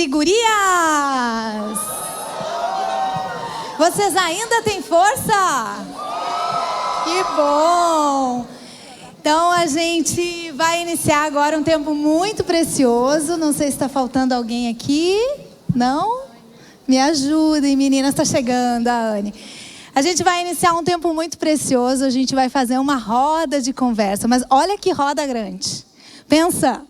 e gurias! Vocês ainda têm força? Que bom! Então a gente vai iniciar agora um tempo muito precioso. Não sei se está faltando alguém aqui. Não? Me ajudem, meninas. Está chegando a Anne. A gente vai iniciar um tempo muito precioso. A gente vai fazer uma roda de conversa. Mas olha que roda grande. Pensa,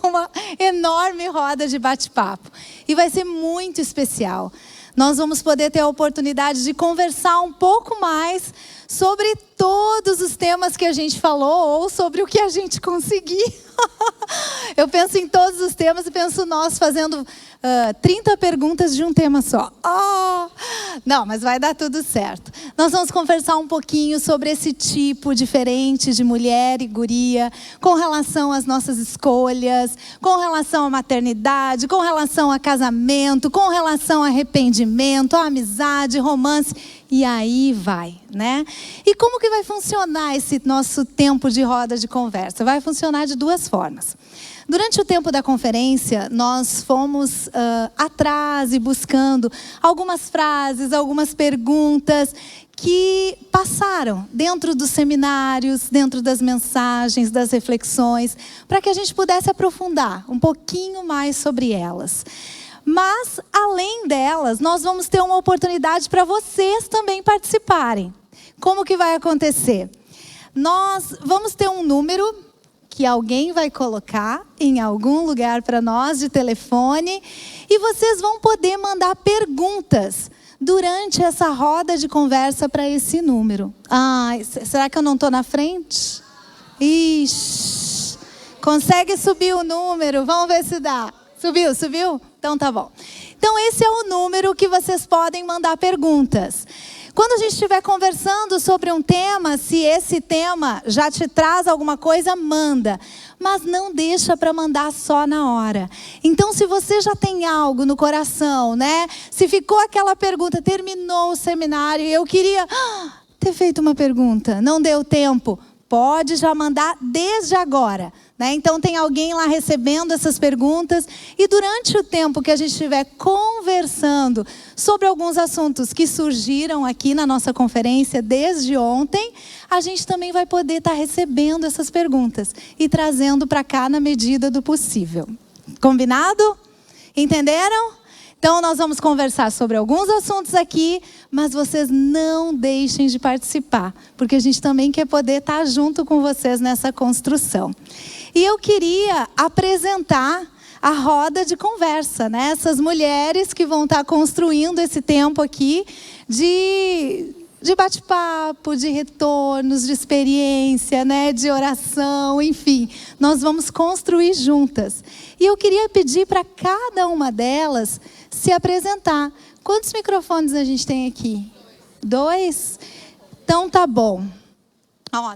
uma enorme roda de bate-papo. E vai ser muito especial. Nós vamos poder ter a oportunidade de conversar um pouco mais sobre todos os temas que a gente falou ou sobre o que a gente conseguir. Eu penso em todos os temas e penso nós fazendo 30 perguntas de um tema só. Não, mas vai dar tudo certo. Nós vamos conversar um pouquinho sobre esse tipo diferente de mulher e guria, com relação às nossas escolhas, com relação à maternidade, com relação a casamento, com relação a arrependimento, a amizade, romance. E aí vai, né? E como que vai funcionar esse nosso tempo de roda de conversa? Vai funcionar de duas formas. Durante o tempo da conferência, nós fomos atrás e buscando algumas frases, algumas perguntas que passaram dentro dos seminários, dentro das mensagens, das reflexões, para que a gente pudesse aprofundar um pouquinho mais sobre elas. Mas, além delas, nós vamos ter uma oportunidade para vocês também participarem. Como que vai acontecer? Nós vamos ter um número que alguém vai colocar em algum lugar para nós de telefone e vocês vão poder mandar perguntas durante essa roda de conversa para esse número. Será que eu não estou na frente? Ixi, consegue subir o número? Vamos ver se dá. Subiu? Então tá bom. Então esse é o número que vocês podem mandar perguntas. Quando a gente estiver conversando sobre um tema, se esse tema já te traz alguma coisa, manda. Mas não deixa para mandar só na hora. Então, se você já tem algo no coração, né? Se ficou aquela pergunta, terminou o seminário e eu queria ter feito uma pergunta, não deu tempo, pode já mandar desde agora. Né? Então tem alguém lá recebendo essas perguntas e durante o tempo que a gente estiver conversando sobre alguns assuntos que surgiram aqui na nossa conferência desde ontem, a gente também vai poder estar recebendo essas perguntas e trazendo para cá na medida do possível. Combinado? Entenderam? Então nós vamos conversar sobre alguns assuntos aqui, mas vocês não deixem de participar, porque a gente também quer poder estar junto com vocês nessa construção. E eu queria apresentar a roda de conversa, né? Essas mulheres que vão estar construindo esse tempo aqui de bate-papo, de retornos, de experiência, né? De oração, enfim. Nós vamos construir juntas. E eu queria pedir para cada uma delas se apresentar. Quantos microfones a gente tem aqui? 2? Então tá bom.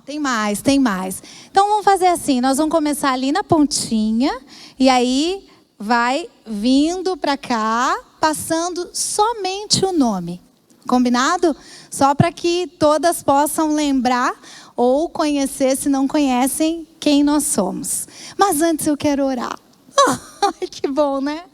Tem mais. Então vamos fazer assim, nós vamos começar ali na pontinha e aí vai vindo para cá, passando somente o nome. Combinado? Só para que todas possam lembrar ou conhecer, se não conhecem, quem nós somos. Mas antes eu quero orar. Ai, que bom, né?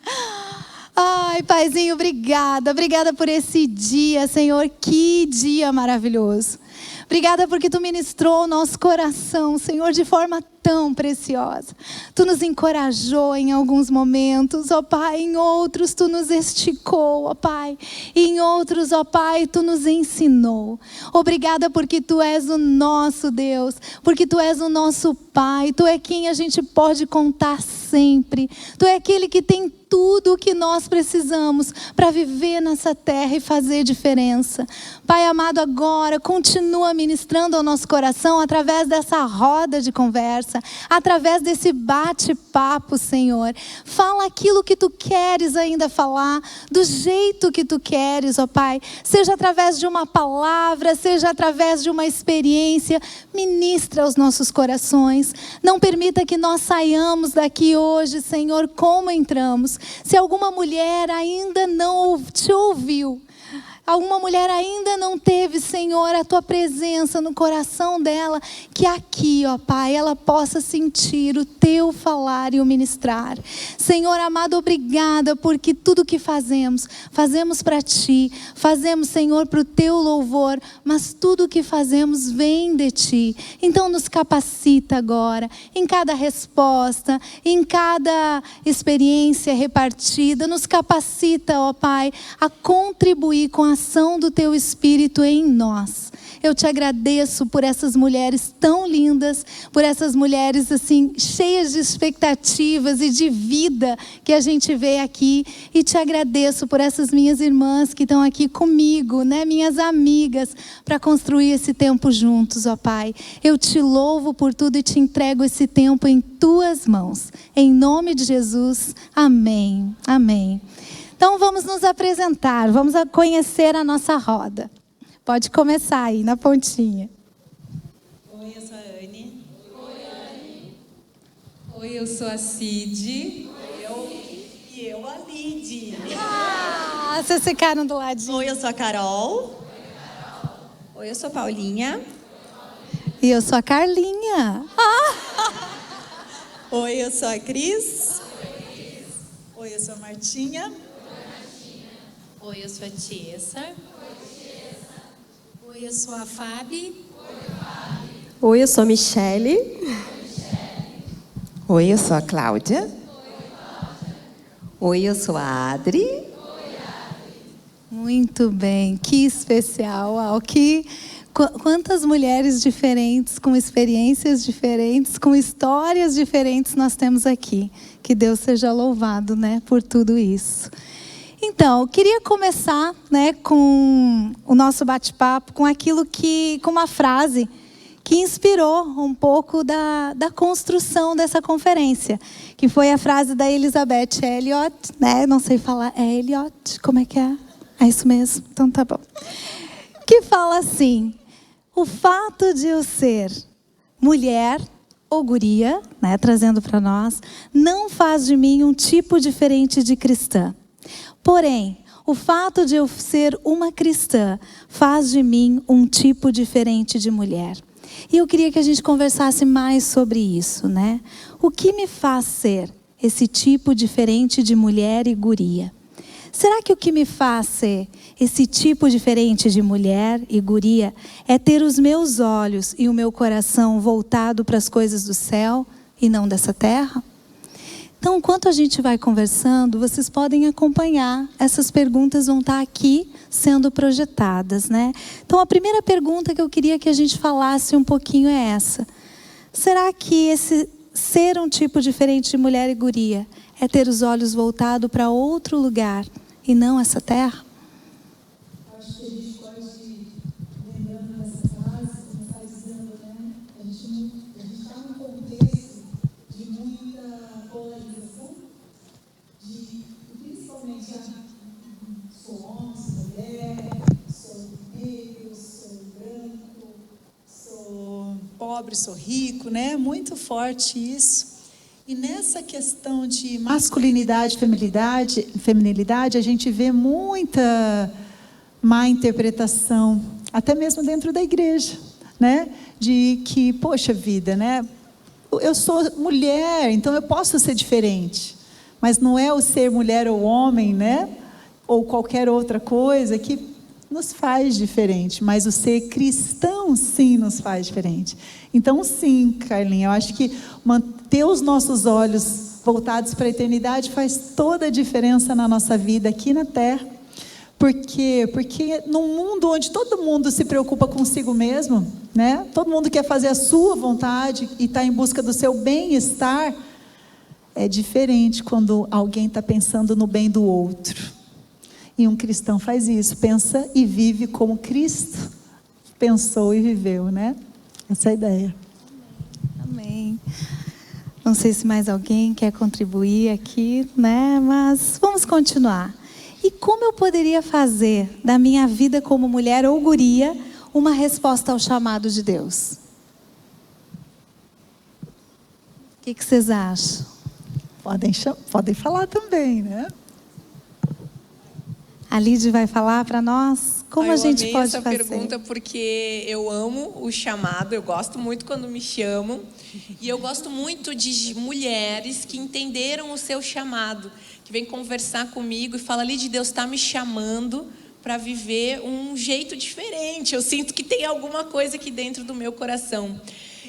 Ai, Paizinho, obrigada. Obrigada por esse dia, Senhor. Que dia maravilhoso. Obrigada porque Tu ministrou o nosso coração, Senhor, de forma tão preciosa. Tu nos encorajou em alguns momentos, ó Pai. Em outros Tu nos esticou, ó Pai. E em outros, ó Pai, Tu nos ensinou. Obrigada porque Tu és o nosso Deus. Porque Tu és o nosso Pai. Tu é quem a gente pode contar sempre. Tu é aquele que tem tudo o que nós precisamos para viver nessa terra e fazer diferença. Pai amado, agora continua ministrando ao nosso coração através dessa roda de conversa, através desse bate-papo, Senhor. Fala aquilo que Tu queres ainda falar, do jeito que Tu queres, ó Pai. Seja através de uma palavra, seja através de uma experiência, ministra aos nossos corações. Não permita que nós saiamos daqui hoje, Senhor, como entramos. Se alguma mulher ainda não te ouviu, alguma mulher ainda não teve, Senhor, a Tua presença no coração dela, que aqui, ó Pai, ela possa sentir o Teu falar e o ministrar. Senhor amado, obrigada, porque tudo que fazemos para Ti, fazemos, Senhor, para o Teu louvor, mas tudo que fazemos vem de Ti. Então nos capacita agora, em cada resposta, em cada experiência repartida, nos capacita, ó Pai, a contribuir com a ação do Teu Espírito em nós. Eu te agradeço por essas mulheres tão lindas, por essas mulheres assim, cheias de expectativas e de vida que a gente vê aqui. E te agradeço por essas minhas irmãs que estão aqui comigo, né? Minhas amigas, para construir esse tempo juntos, ó Pai. Eu te louvo por tudo e te entrego esse tempo em Tuas mãos. Em nome de Jesus, amém. Amém. Então vamos nos apresentar, vamos conhecer a nossa roda. Pode começar aí, na pontinha. Oi, eu sou a Anne. Oi, Anne. Oi, eu sou a Cid. E eu a Lid. Ah, vocês ficaram do ladinho. Oi, eu sou a Carol. Oi, eu sou a Paulinha. E eu sou a Carlinha. Oi, eu sou a Cris. Oi, eu sou a Martinha. Oi, eu sou a Tiesa. Oi, eu sou a Fabi. Oi, eu sou a Michele. Oi, eu sou a Cláudia. Oi, eu sou a Adri. Muito bem, que especial. Uau, quantas mulheres diferentes, com experiências diferentes, com histórias diferentes nós temos aqui. Que Deus seja louvado, né, por tudo isso. Então, eu queria começar, né, com o nosso bate-papo, com uma frase que inspirou um pouco da construção dessa conferência, que foi a frase da Elisabeth Elliot, né? Não sei falar, é Elliot? Como é que é? É isso mesmo? Então tá bom. Que fala assim: o fato de eu ser mulher ou guria, né, trazendo para nós, não faz de mim um tipo diferente de cristã. Porém, o fato de eu ser uma cristã faz de mim um tipo diferente de mulher. E eu queria que a gente conversasse mais sobre isso, né? O que me faz ser esse tipo diferente de mulher e guria? Será que o que me faz ser esse tipo diferente de mulher e guria é ter os meus olhos e o meu coração voltado para as coisas do céu e não dessa terra? Então, enquanto a gente vai conversando, vocês podem acompanhar. Essas perguntas vão estar aqui sendo projetadas, né? Então, a primeira pergunta que eu queria que a gente falasse um pouquinho é essa: será que esse ser um tipo diferente de mulher e guria é ter os olhos voltados para outro lugar e não essa terra? Acho que a gente pode, lembrando dessa frase, começar dizendo, né? A gente está num contexto de muita polarização, principalmente sou homem, sou mulher, sou negro, sou branco, sou pobre, sou rico, né? Muito forte isso. E nessa questão de masculinidade e feminilidade, a gente vê muita má interpretação, até mesmo dentro da igreja, né? De que, poxa vida, né? Eu sou mulher, então eu posso ser diferente. Mas não é o ser mulher ou homem, né? Ou qualquer outra coisa que nos faz diferente. Mas o ser cristão, sim, nos faz diferente. Então, sim, Carlinha, eu acho que manter os nossos olhos voltados para a eternidade faz toda a diferença na nossa vida aqui na Terra. Por quê? Porque num mundo onde todo mundo se preocupa consigo mesmo, né? Todo mundo quer fazer a sua vontade e está em busca do seu bem-estar, é diferente quando alguém está pensando no bem do outro. E um cristão faz isso, pensa e vive como Cristo pensou e viveu, né? Essa é a ideia. Amém. Não sei se mais alguém quer contribuir aqui, né? Mas vamos continuar. E como eu poderia fazer da minha vida como mulher ou guria uma resposta ao chamado de Deus? O que vocês acham? Podem falar também, né? A Lídia vai falar para nós como a gente pode essa fazer. pergunta porque eu amo o chamado, eu gosto muito quando me chamam. E eu gosto muito de mulheres que entenderam o seu chamado, que vêm conversar comigo e falam: Lídia, Deus está me chamando para viver um jeito diferente. Eu sinto que tem alguma coisa aqui dentro do meu coração.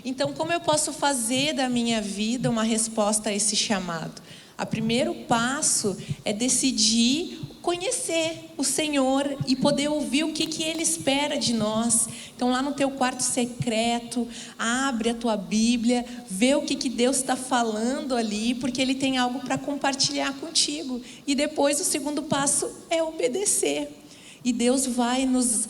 Então, como eu posso fazer da minha vida uma resposta a esse chamado? O primeiro passo é decidir conhecer o Senhor e poder ouvir o que Ele espera de nós. Então, lá no teu quarto secreto, abre a tua Bíblia, vê o que Deus está falando ali, porque Ele tem algo para compartilhar contigo. E depois o segundo passo é obedecer. E Deus vai nos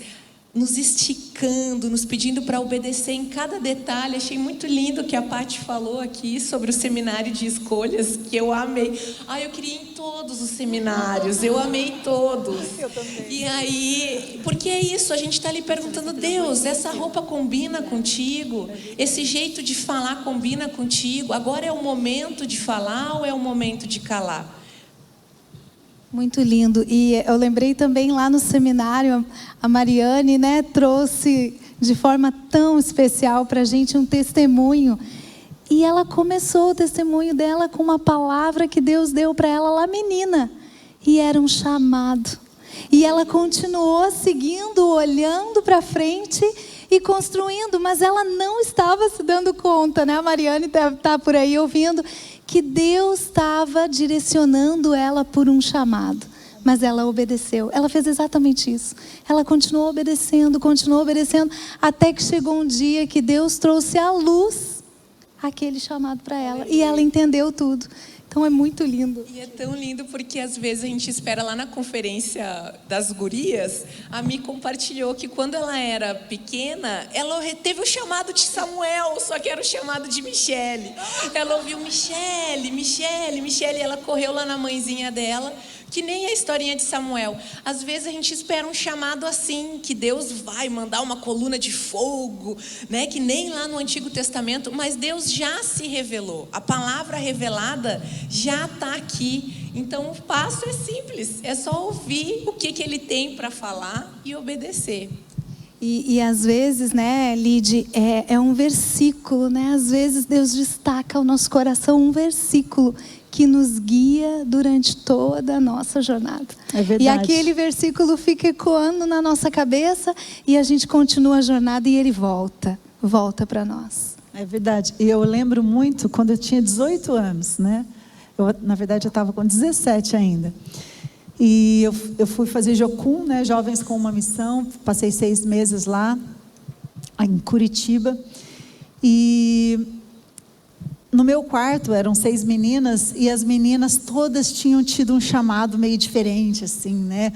esticando, nos pedindo para obedecer em cada detalhe. Achei muito lindo o que a Paty falou aqui sobre o seminário de escolhas, que eu amei. Eu queria ir em todos os seminários, eu amei todos. Eu também. E aí, porque é isso, a gente está ali perguntando: Deus, essa roupa combina contigo? Esse jeito de falar combina contigo? Agora é o momento de falar ou é o momento de calar? Muito lindo. E eu lembrei também lá no seminário, a Mariane, né, trouxe de forma tão especial para a gente um testemunho. E ela começou o testemunho dela com uma palavra que Deus deu para ela lá menina. E era um chamado. E ela continuou seguindo, olhando para frente e construindo, mas ela não estava se dando conta, né? A Mariane está por aí ouvindo que Deus estava direcionando ela por um chamado, mas ela obedeceu. Ela fez exatamente isso. Ela continuou obedecendo, até que chegou um dia que Deus trouxe à luz aquele chamado para ela, e ela entendeu tudo. Então é muito lindo. E é tão lindo porque às vezes a gente espera lá na conferência das gurias. A Mi compartilhou que quando ela era pequena, ela teve o chamado de Samuel, só que era o chamado de Michele. Ela ouviu Michele, e ela correu lá na mãezinha dela, que nem a historinha de Samuel. Às vezes a gente espera um chamado assim, que Deus vai mandar uma coluna de fogo, né? Que nem lá no Antigo Testamento, mas Deus já se revelou. A palavra revelada já está aqui. Então o passo é simples, é só ouvir o que Ele tem para falar e obedecer. E às vezes, né, Lide, é um versículo, né? Às vezes Deus destaca ao nosso coração um versículo que nos guia durante toda a nossa jornada. É verdade. E aquele versículo fica ecoando na nossa cabeça e a gente continua a jornada e ele volta para nós. É verdade. E eu lembro muito quando eu tinha 18 anos, né? Na verdade, eu estava com 17 ainda. E eu fui fazer Jocum, né? Jovens com uma Missão. Passei 6 meses lá, em Curitiba. E no meu quarto eram 6 meninas, e as meninas todas tinham tido um chamado meio diferente, assim, né?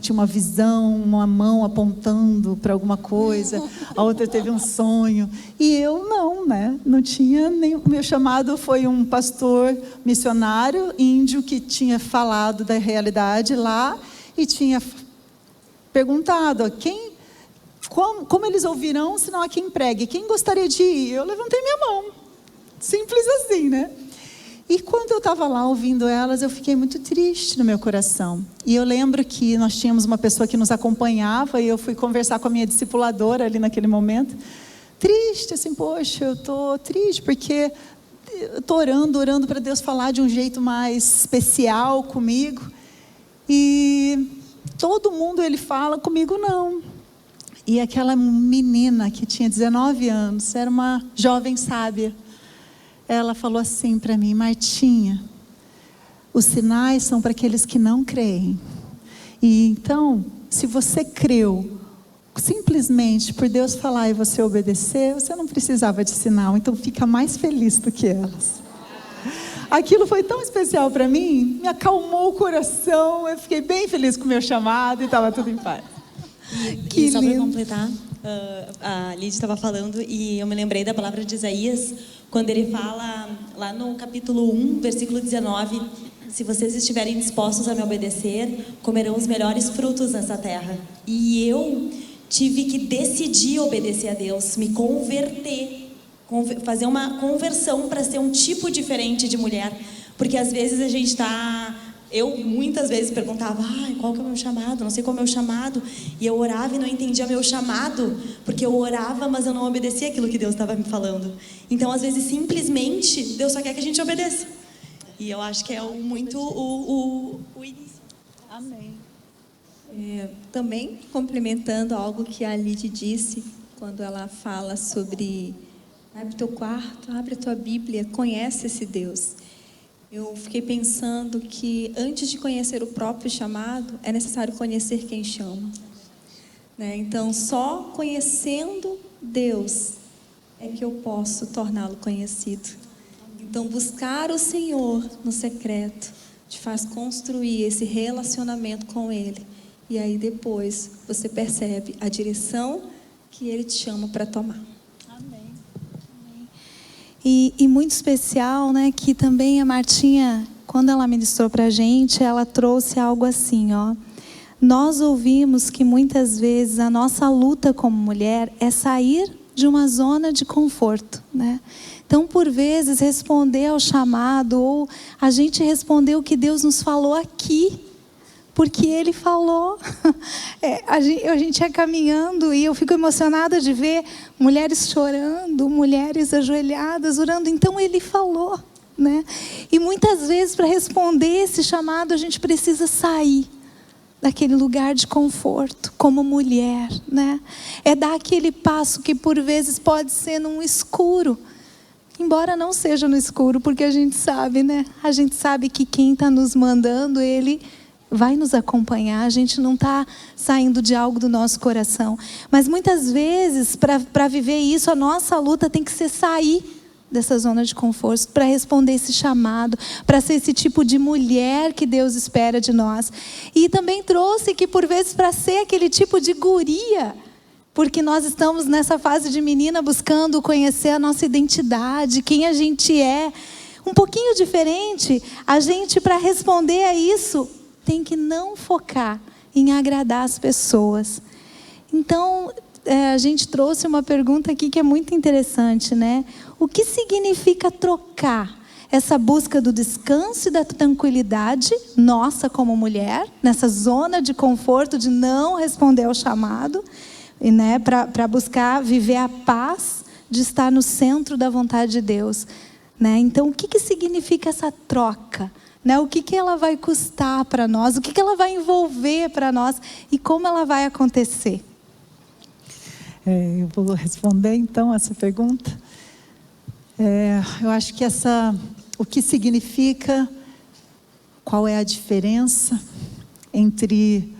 Tinha uma visão, uma mão apontando para alguma coisa, a outra teve um sonho, e eu não, né? Não tinha nem. O meu chamado foi um pastor missionário índio que tinha falado da realidade lá e tinha perguntado a quem. Como eles ouvirão se não há quem pregue? Quem gostaria de ir? Eu levantei minha mão. Simples assim, né? E quando eu estava lá ouvindo elas, eu fiquei muito triste no meu coração. E eu lembro que nós tínhamos uma pessoa que nos acompanhava e eu fui conversar com a minha discipuladora ali naquele momento. Triste, assim, poxa, eu estou triste porque eu estou orando para Deus falar de um jeito mais especial comigo. E todo mundo ele fala, comigo não. E aquela menina que tinha 19 anos, era uma jovem sábia, ela falou assim para mim: Martinha, os sinais são para aqueles que não creem. E então, se você creu simplesmente por Deus falar e você obedecer, você não precisava de sinal, então fica mais feliz do que elas. Aquilo foi tão especial para mim, me acalmou o coração, eu fiquei bem feliz com o meu chamado e estava tudo em paz. E só para completar, a Lídia estava falando e eu me lembrei da palavra de Isaías, quando ele fala lá no capítulo 1, versículo 19: se vocês estiverem dispostos a me obedecer, comerão os melhores frutos nessa terra. E eu tive que decidir obedecer a Deus, me converter, fazer uma conversão para ser um tipo diferente de mulher, porque às vezes a gente está... eu muitas vezes perguntava, qual que é o meu chamado? Não sei qual é o meu chamado. E eu orava e não entendia meu chamado, porque eu orava, mas eu não obedecia aquilo que Deus estava me falando. Então, às vezes, simplesmente, Deus só quer que a gente obedeça. E eu acho que é muito o início. Amém. Também complementando algo que a Lide disse, quando ela fala sobre abre teu quarto, abre a tua Bíblia, conhece esse Deus. Eu fiquei pensando que antes de conhecer o próprio chamado, é necessário conhecer quem chama. Né? Então, só conhecendo Deus é que eu posso torná-lo conhecido. Então, buscar o Senhor no secreto te faz construir esse relacionamento com Ele. E aí depois você percebe a direção que Ele te chama para tomar. E muito especial, né, que também a Martinha, quando ela ministrou para a gente, ela trouxe algo assim, ó. Nós ouvimos que muitas vezes a nossa luta como mulher é sair de uma zona de conforto, né? Então, por vezes, responder ao chamado, ou a gente responder o que Deus nos falou aqui, porque Ele falou. A gente ia caminhando e eu fico emocionada de ver mulheres chorando, mulheres ajoelhadas, orando. Então Ele falou, né? E muitas vezes, para responder esse chamado, a gente precisa sair daquele lugar de conforto, como mulher, né? É dar aquele passo que por vezes pode ser num escuro, embora não seja no escuro, porque a gente sabe, né? A gente sabe que quem está nos mandando, Ele vai nos acompanhar, a gente não está saindo de algo do nosso coração. Mas muitas vezes, para viver isso, a nossa luta tem que ser sair dessa zona de conforto, para responder esse chamado, para ser esse tipo de mulher que Deus espera de nós. E também trouxe que, por vezes, para ser aquele tipo de guria, porque nós estamos nessa fase de menina buscando conhecer a nossa identidade, quem a gente é, um pouquinho diferente, a gente, para responder a isso, tem que não focar em agradar as pessoas. Então, a gente trouxe uma pergunta aqui que é muito interessante, né? O que significa trocar essa busca do descanso e da tranquilidade, nossa como mulher, nessa zona de conforto de não responder ao chamado, e, né, para buscar viver a paz de estar no centro da vontade de Deus, né? Então, o que significa essa troca? Né? O que ela vai custar para nós? O que ela vai envolver para nós? E como ela vai acontecer? Eu vou responder então essa pergunta. Eu acho que o que significa, qual é a diferença entre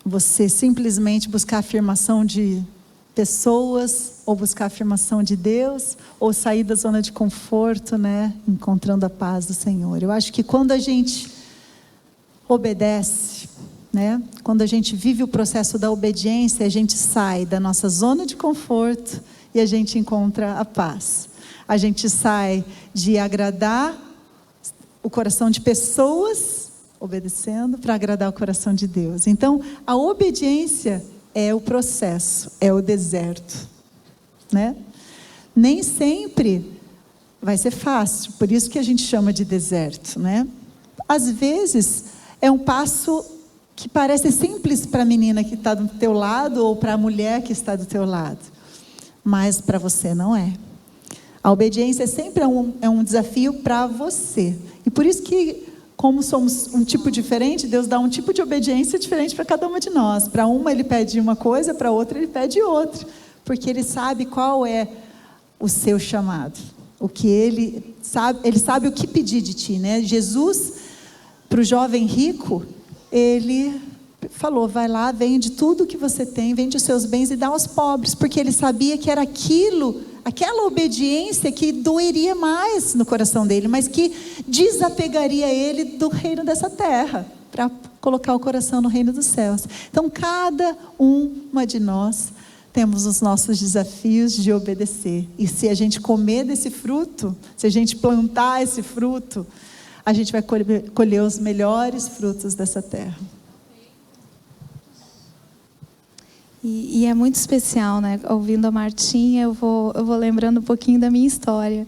você simplesmente buscar a afirmação de pessoas, ou buscar a afirmação de Deus, ou sair da zona de conforto, né? Encontrando a paz do Senhor. Eu acho que quando a gente obedece, né? Quando a gente vive o processo da obediência, a gente sai da nossa zona de conforto e a gente encontra a paz. A gente sai de agradar o coração de pessoas, obedecendo, para agradar o coração de Deus. Então, a obediência é o processo, é o deserto, né? Nem sempre vai ser fácil, por isso que a gente chama de deserto, né? Às vezes é um passo que parece simples para a menina que está do teu lado ou para a mulher que está do teu lado, mas para você não é. A obediência sempre é um desafio para você, e por isso que, como somos um tipo diferente, Deus dá um tipo de obediência diferente para cada uma de nós. Para uma Ele pede uma coisa, para outra Ele pede outra. Porque Ele sabe qual é o seu chamado. O que Ele sabe o que pedir de ti, né? Jesus, para o jovem rico, Ele falou, vai lá, vende tudo que você tem, vende os seus bens e dá aos pobres. Porque Ele sabia que era aquela obediência que doeria mais no coração dele, mas que desapegaria ele do reino dessa terra, para colocar o coração no reino dos céus. Então, cada uma de nós temos os nossos desafios de obedecer. E se a gente comer desse fruto, se a gente plantar esse fruto, a gente vai colher os melhores frutos dessa terra. E é muito especial, né? Ouvindo a Martinha, eu vou lembrando um pouquinho da minha história.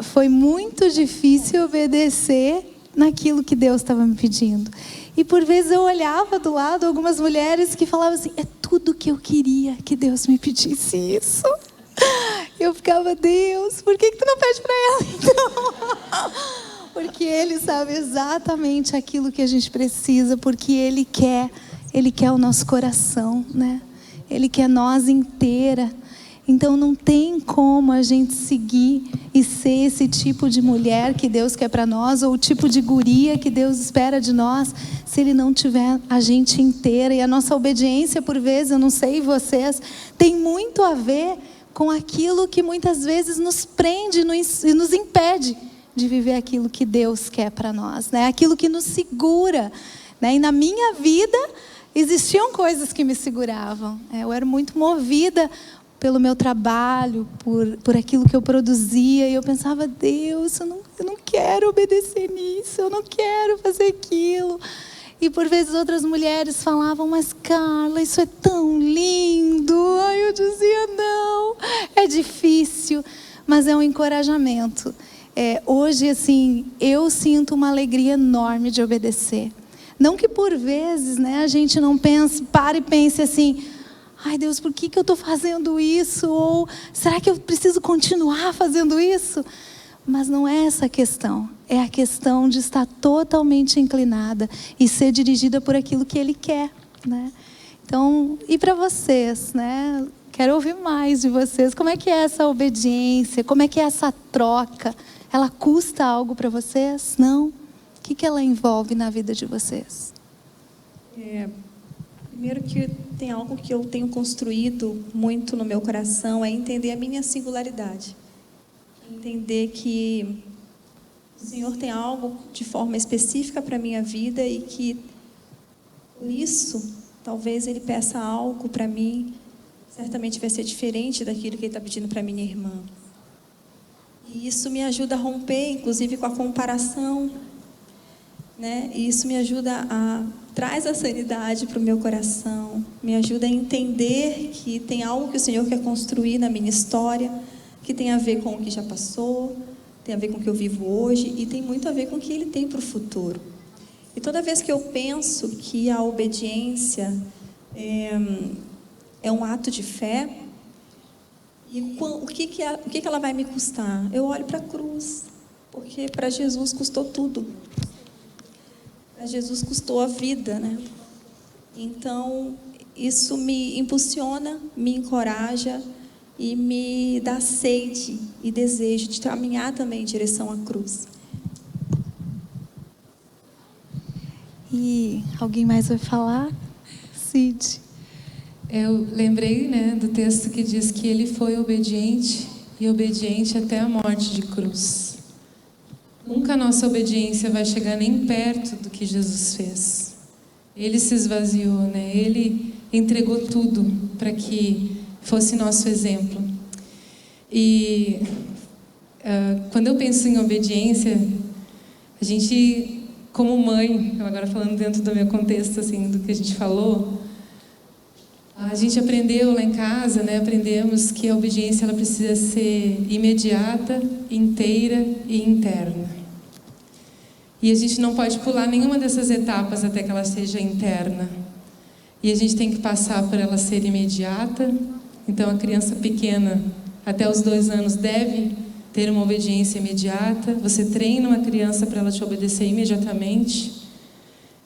foi muito difícil obedecer naquilo que Deus estava me pedindo. E por vezes eu olhava do lado algumas mulheres que falavam assim: é tudo que eu queria que Deus me pedisse isso. Eu ficava: Deus, por que tu não pede para ela então? Porque Ele sabe exatamente aquilo que a gente precisa, porque Ele quer o nosso coração, né? Ele quer nós inteira. Então não tem como a gente seguir e ser esse tipo de mulher que Deus quer para nós, ou o tipo de guria que Deus espera de nós, se Ele não tiver a gente inteira. E a nossa obediência, por vezes, eu não sei vocês, tem muito a ver com aquilo que muitas vezes nos prende e nos impede de viver aquilo que Deus quer para nós, né? Aquilo que nos segura, né? E na minha vida existiam coisas que me seguravam. Eu era muito movida pelo meu trabalho, por aquilo que eu produzia, e eu pensava: Deus, eu não quero obedecer nisso, eu não quero fazer aquilo. E por vezes outras mulheres falavam: mas Carla, isso é tão lindo. Aí eu dizia: não, é difícil, mas é um encorajamento. Hoje, assim, eu sinto uma alegria enorme de obedecer. Não que por vezes, né, a gente não pare e pense assim: ai Deus, por que eu estou fazendo isso? Ou será que eu preciso continuar fazendo isso? Mas não é essa a questão. É a questão de estar totalmente inclinada e ser dirigida por aquilo que Ele quer, né? Então, e para vocês, né? Quero ouvir mais de vocês. Como é que é essa obediência? Como é que é essa troca? Ela custa algo para vocês? Não? O que ela envolve na vida de vocês? Primeiro que tem algo que eu tenho construído muito no meu coração, é entender a minha singularidade. Entender que o Senhor tem algo de forma específica para a minha vida e que, por isso, talvez Ele peça algo para mim, certamente vai ser diferente daquilo que Ele está pedindo para minha irmã. E isso me ajuda a romper, inclusive, com a comparação, né? E isso me ajuda traz a sanidade para o meu coração, me ajuda a entender que tem algo que o Senhor quer construir na minha história, que tem a ver com o que já passou, tem a ver com o que eu vivo hoje e tem muito a ver com o que Ele tem para o futuro. E toda vez que eu penso que a obediência é um ato de fé, e o que ela vai me custar? Eu olho para a cruz, porque para Jesus custou tudo. Para Jesus custou a vida, né? Então, isso me impulsiona, me encoraja e me dá sede e desejo de caminhar também em direção à cruz. E alguém mais vai falar? Cid. Eu lembrei, né, do texto que diz que Ele foi obediente e obediente até a morte de cruz. Nunca a nossa obediência vai chegar nem perto do que Jesus fez. Ele se esvaziou, né? Ele entregou tudo para que fosse nosso exemplo. E quando eu penso em obediência, a gente, como mãe, agora falando dentro do meu contexto, assim, do que a gente falou, a gente aprendeu lá em casa, né? Aprendemos que a obediência ela precisa ser imediata, inteira e interna. E a gente não pode pular nenhuma dessas etapas até que ela seja interna. E a gente tem que passar por ela ser imediata. Então, a criança pequena, até os 2 anos, deve ter uma obediência imediata. Você treina uma criança para ela te obedecer imediatamente.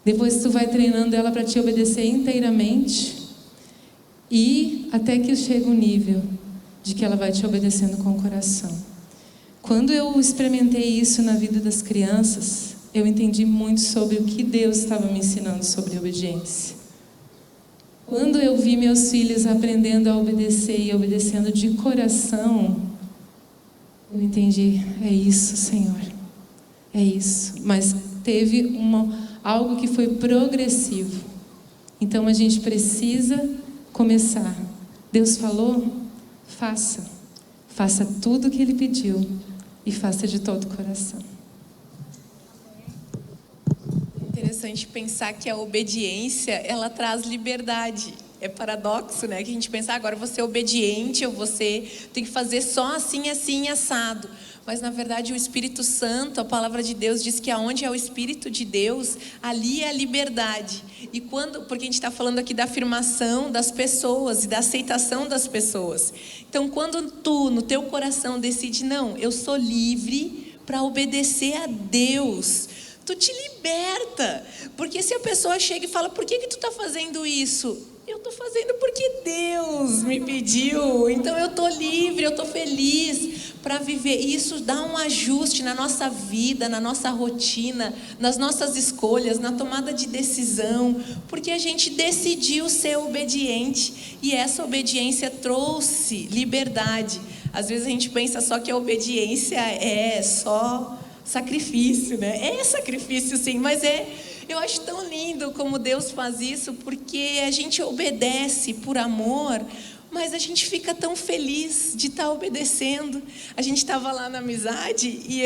Depois, tu vai treinando ela para te obedecer inteiramente. E até que chega o nível de que ela vai te obedecendo com o coração. Quando eu experimentei isso na vida das crianças, eu entendi muito sobre o que Deus estava me ensinando sobre obediência. Quando eu vi meus filhos aprendendo a obedecer e obedecendo de coração, eu entendi: é isso, Senhor, é isso. Mas teve algo que foi progressivo. Então a gente precisa começar. Deus falou, faça. Faça tudo o que Ele pediu e faça de todo o coração. Interessante pensar que a obediência, ela traz liberdade. É paradoxo, né? Que a gente pensa, agora eu vou ser obediente, ou você tem que fazer só assim, assim, assado. Mas, na verdade, o Espírito Santo, a palavra de Deus diz que aonde é o Espírito de Deus, ali é a liberdade. E porque a gente está falando aqui da afirmação das pessoas e da aceitação das pessoas. Então, quando tu, no teu coração, decide, não, eu sou livre para obedecer a Deus, tu te liberta. Porque se a pessoa chega e fala, por que tu está fazendo isso? Eu estou fazendo porque Deus me pediu. Então eu estou livre, eu estou feliz para viver. E isso dá um ajuste na nossa vida, na nossa rotina, nas nossas escolhas, na tomada de decisão. Porque a gente decidiu ser obediente. E essa obediência trouxe liberdade. Às vezes a gente pensa só que a obediência é só sacrifício, né? É sacrifício sim, mas eu acho tão lindo como Deus faz isso, porque a gente obedece por amor, mas a gente fica tão feliz de estar obedecendo. A gente estava lá na amizade e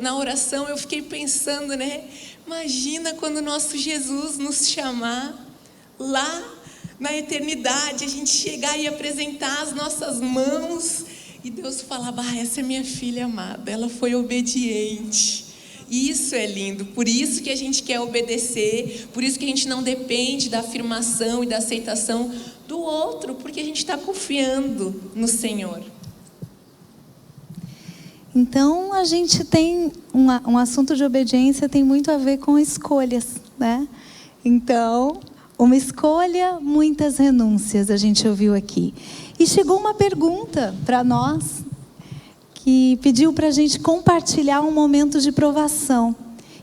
na oração eu fiquei pensando, né? Imagina quando o nosso Jesus nos chamar lá na eternidade, a gente chegar e apresentar as nossas mãos e Deus falar, essa é minha filha amada, ela foi obediente. Isso é lindo, por isso que a gente quer obedecer, por isso que a gente não depende da afirmação e da aceitação do outro, porque a gente está confiando no Senhor. Então, a gente tem um assunto de obediência tem muito a ver com escolhas, né? Então, uma escolha, muitas renúncias, a gente ouviu aqui. E chegou uma pergunta para nós, que pediu para a gente compartilhar um momento de provação,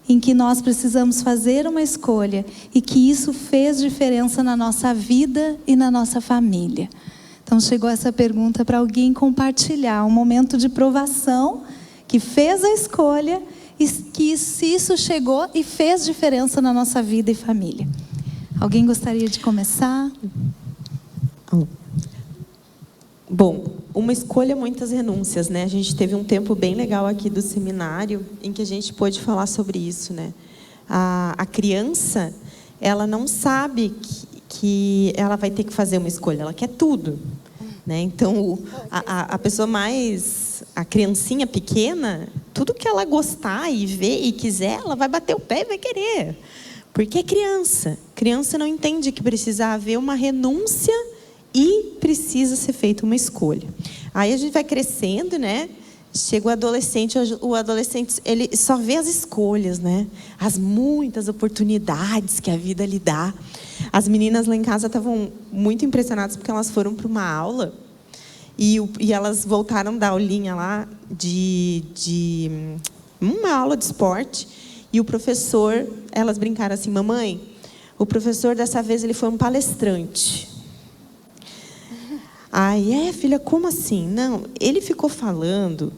em que nós precisamos fazer uma escolha, e que isso fez diferença na nossa vida e na nossa família. Então chegou essa pergunta para alguém compartilhar um momento de provação, que fez a escolha, e que isso chegou e fez diferença na nossa vida e família. Alguém gostaria de começar? Bom, uma escolha, muitas renúncias, né? A gente teve um tempo bem legal aqui do seminário em que a gente pôde falar sobre isso, né? A criança, ela não sabe que ela vai ter que fazer uma escolha, ela quer tudo, né? Então, a pessoa a criancinha pequena, tudo que ela gostar e ver e quiser, ela vai bater o pé e vai querer. Porque é criança. Criança não entende que precisa haver uma renúncia e precisa ser feita uma escolha. Aí a gente vai crescendo, né? Chega o adolescente ele só vê as escolhas, né? As muitas oportunidades que a vida lhe dá. As meninas lá em casa estavam muito impressionadas porque elas foram para uma aula e elas voltaram da aulinha lá de uma aula de esporte, e o professor, elas brincaram assim, mamãe, o professor dessa vez ele foi um palestrante. Aí, filha, como assim? Não, ele ficou falando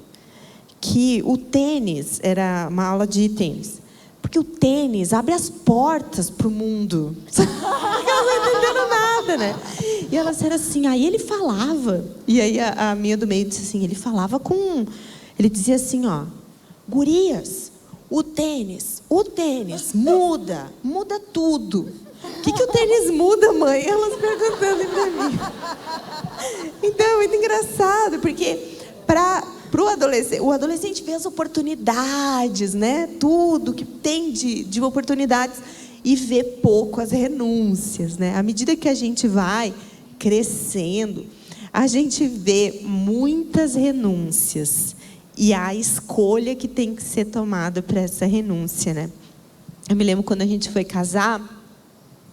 que o tênis, era uma aula de tênis, porque o tênis abre as portas para o mundo. Elas não entenderam nada, né? E elas disseram assim, aí ele falava, e aí a minha do meio disse assim, ele dizia assim, ó, gurias, o tênis muda tudo. O que o tênis muda, mãe? Elas perguntando para mim. Então, é muito engraçado, porque o adolescente vê as oportunidades, né? Tudo que tem de oportunidades, e vê pouco as renúncias, né? À medida que a gente vai crescendo, a gente vê muitas renúncias, e a escolha que tem que ser tomada para essa renúncia, né? Eu me lembro quando a gente foi casar,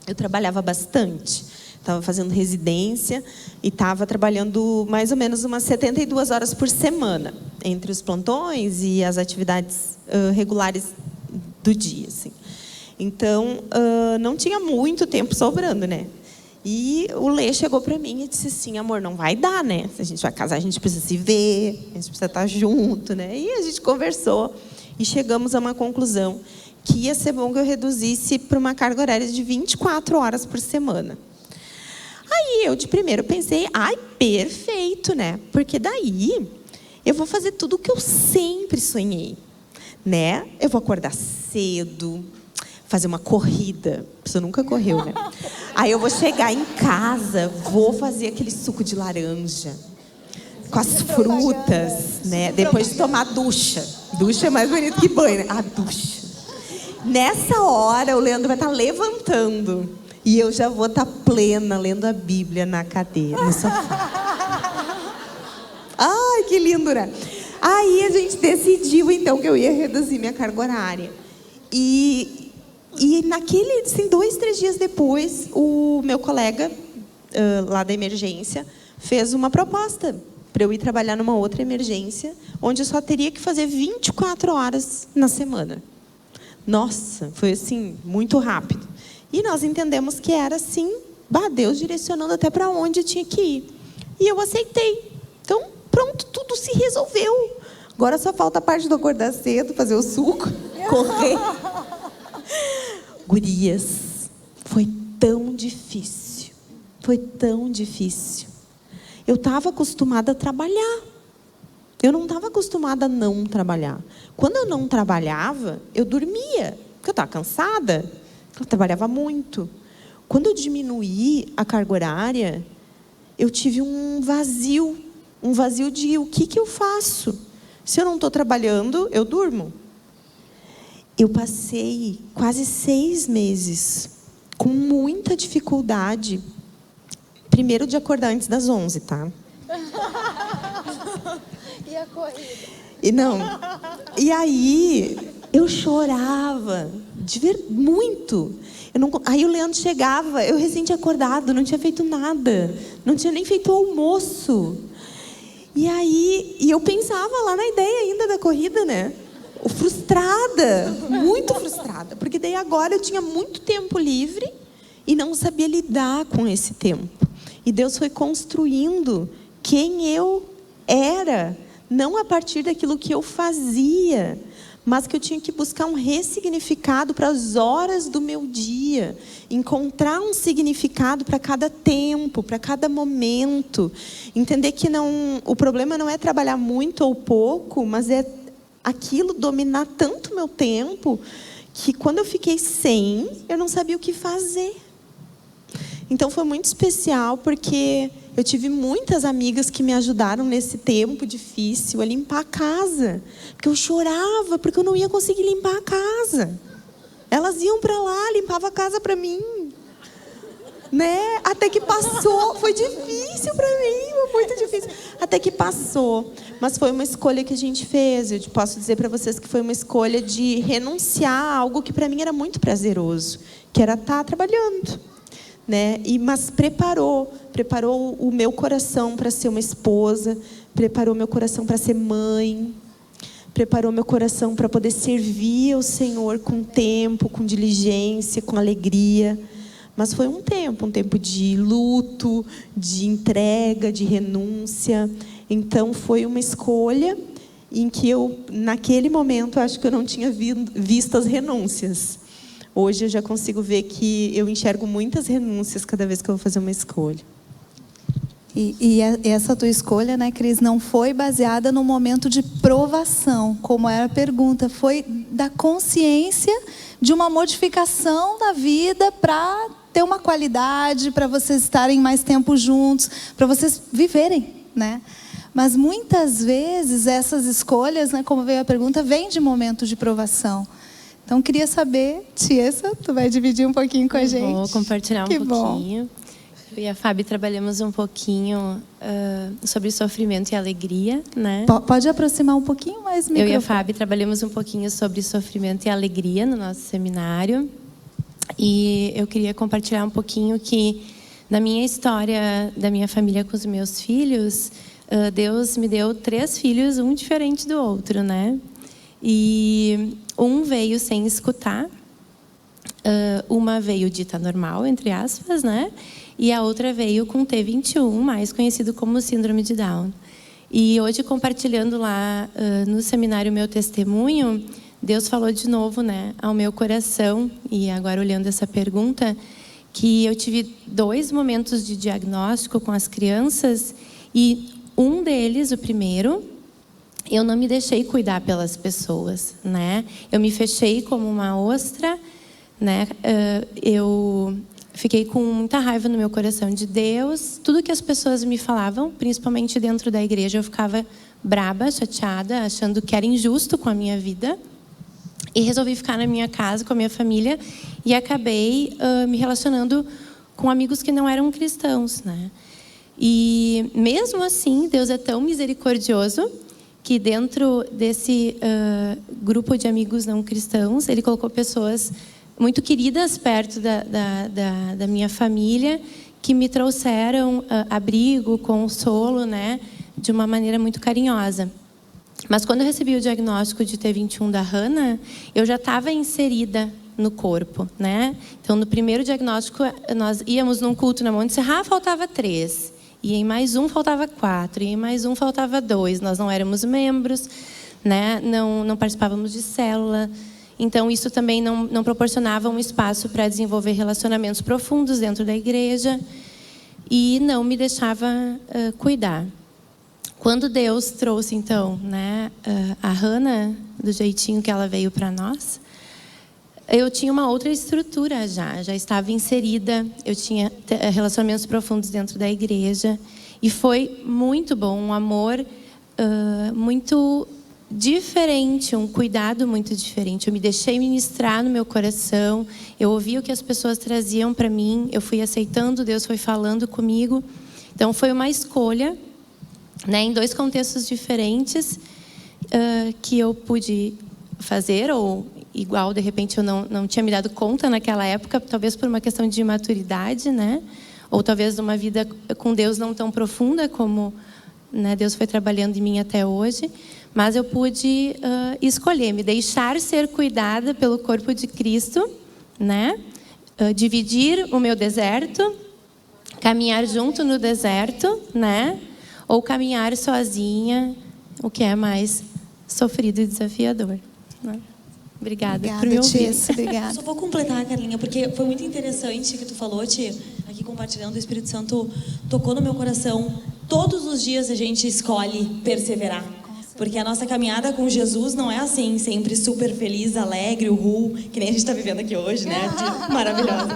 eu trabalhava bastante. Estava fazendo residência e estava trabalhando mais ou menos umas 72 horas por semana, entre os plantões e as atividades regulares do dia, assim. Então, não tinha muito tempo sobrando, né? E o Lê chegou para mim e disse assim, amor, não vai dar, né? Se a gente vai casar, a gente precisa se ver, a gente precisa estar junto, né? E a gente conversou e chegamos a uma conclusão que ia ser bom que eu reduzisse para uma carga horária de 24 horas por semana. Aí eu de primeiro pensei, perfeito, né? Porque daí eu vou fazer tudo o que eu sempre sonhei, né? Eu vou acordar cedo, fazer uma corrida. A pessoa nunca correu, né? Aí eu vou chegar em casa, vou fazer aquele suco de laranja com as frutas, né? Depois de tomar ducha. Ducha é mais bonito que banho, né? A ducha. Nessa hora, o Leandro vai estar levantando. E eu já vou estar plena, lendo a Bíblia na cadeira, no sofá. Ai, que lindo, né? Aí a gente decidiu, então, que eu ia reduzir minha carga horária. E naquele, assim, 2, 3 dias depois, o meu colega lá da emergência fez uma proposta para eu ir trabalhar numa outra emergência, onde eu só teria que fazer 24 horas na semana. Nossa, foi assim, muito rápido. E nós entendemos que era assim, Deus direcionando até para onde eu tinha que ir. E eu aceitei. Então, pronto, tudo se resolveu. Agora só falta a parte do acordar cedo, fazer o suco, correr. Gurias, foi tão difícil. Foi tão difícil. Eu estava acostumada a trabalhar. Eu não estava acostumada a não trabalhar. Quando eu não trabalhava, eu dormia. Porque eu estava cansada. Eu trabalhava muito. Quando eu diminuí a carga horária, eu tive um vazio. Um vazio de o que eu faço? Se eu não estou trabalhando, eu durmo. Eu passei quase 6 meses com muita dificuldade. Primeiro de acordar antes das 11, tá? E a corrida? E aí, eu chorava muito. Aí o Leandro chegava, eu recém tinha acordado, não tinha feito nada. Não tinha nem feito o almoço. E aí, eu pensava lá na ideia ainda da corrida, né? Frustrada, muito frustrada. Porque daí agora eu tinha muito tempo livre e não sabia lidar com esse tempo. E Deus foi construindo quem eu era, não a partir daquilo que eu fazia, mas que eu tinha que buscar um ressignificado para as horas do meu dia, encontrar um significado para cada tempo, para cada momento, entender que o problema não é trabalhar muito ou pouco, mas é aquilo dominar tanto o meu tempo, que quando eu fiquei sem, eu não sabia o que fazer. Então foi muito especial, porque eu tive muitas amigas que me ajudaram nesse tempo difícil a limpar a casa. Porque eu chorava, porque eu não ia conseguir limpar a casa. Elas iam para lá, limpavam a casa para mim. Né? Até que passou. Foi difícil para mim, foi muito difícil. Até que passou. Mas foi uma escolha que a gente fez. Eu posso dizer para vocês que foi uma escolha de renunciar a algo que para mim era muito prazeroso, que era estar trabalhando. Né? Mas preparou o meu coração para ser uma esposa, preparou meu coração para ser mãe, preparou meu coração para poder servir ao Senhor com tempo, com diligência, com alegria. Mas foi um tempo de luto, de entrega, de renúncia. Então foi uma escolha em que eu, naquele momento, acho que eu não tinha visto as renúncias. Hoje eu já consigo ver que eu enxergo muitas renúncias cada vez que eu vou fazer uma escolha. E essa tua escolha, né, Cris, não foi baseada no momento de provação, como era a pergunta. Foi da consciência de uma modificação da vida para ter uma qualidade, para vocês estarem mais tempo juntos, para vocês viverem, né? Mas muitas vezes essas escolhas, né, como veio a pergunta, vêm de momentos de provação. Então, queria saber, Tiesa, tu vai dividir um pouquinho com a gente? Vou compartilhar um pouquinho. Eu e a Fábio trabalhamos um pouquinho sobre sofrimento e alegria, né? Pode aproximar um pouquinho mais o microfone. Eu e a Fábio trabalhamos um pouquinho sobre sofrimento e alegria no nosso seminário. E eu queria compartilhar um pouquinho que, na minha história da minha família com os meus filhos, Deus me deu 3 filhos, um diferente do outro, né? E um veio sem escutar, uma veio dita normal, entre aspas, né? E a outra veio com T21, mais conhecido como síndrome de Down. E hoje, compartilhando lá no seminário meu testemunho, Deus falou de novo, né, ao meu coração, e agora olhando essa pergunta, que eu tive 2 momentos de diagnóstico com as crianças, e um deles, o primeiro, eu não me deixei cuidar pelas pessoas, né? Eu me fechei como uma ostra, né? Eu fiquei com muita raiva no meu coração de Deus. Tudo que as pessoas me falavam, principalmente dentro da igreja, eu ficava braba, chateada, achando que era injusto com a minha vida. E resolvi ficar na minha casa com a minha família e acabei me relacionando com amigos que não eram cristãos, né? E mesmo assim, Deus é tão misericordioso que dentro desse grupo de amigos não cristãos, Ele colocou pessoas muito queridas perto da minha família, que me trouxeram abrigo, consolo, né, de uma maneira muito carinhosa. Mas quando eu recebi o diagnóstico de T21 da Hannah, eu já estava inserida no corpo, né? Então, no primeiro diagnóstico, nós íamos num culto na Monte Serra, faltava 3. E em mais um faltava 4. E em mais um faltava 2. Nós não éramos membros, né? Não participávamos de célula. Então, isso também não proporcionava um espaço para desenvolver relacionamentos profundos dentro da igreja. E não me deixava cuidar. Quando Deus trouxe, então, né, a Hannah, do jeitinho que ela veio para nós, eu tinha uma outra estrutura já estava inserida, eu tinha relacionamentos profundos dentro da igreja, e foi muito bom, um amor muito diferente, um cuidado muito diferente. Eu me deixei ministrar no meu coração, eu ouvi o que as pessoas traziam para mim, eu fui aceitando, Deus foi falando comigo. Então, foi uma escolha, né, em 2 contextos diferentes, que eu pude fazer, ou igual, de repente, eu não tinha me dado conta naquela época, talvez por uma questão de imaturidade, né? Ou talvez uma vida com Deus não tão profunda como, né, Deus foi trabalhando em mim até hoje. Mas eu pude escolher, me deixar ser cuidada pelo corpo de Cristo, né? Dividir o meu deserto, caminhar junto no deserto, né? Ou caminhar sozinha, o que é mais sofrido e desafiador, né? Obrigada por me ouvir. Obrigada. Só vou completar, Carlinha, porque foi muito interessante o que tu falou, Tia, aqui compartilhando. O Espírito Santo tocou no meu coração. Todos os dias a gente escolhe perseverar. Porque a nossa caminhada com Jesus não é assim, sempre super feliz, alegre, uhul, que nem a gente está vivendo aqui hoje, né? Maravilhosa.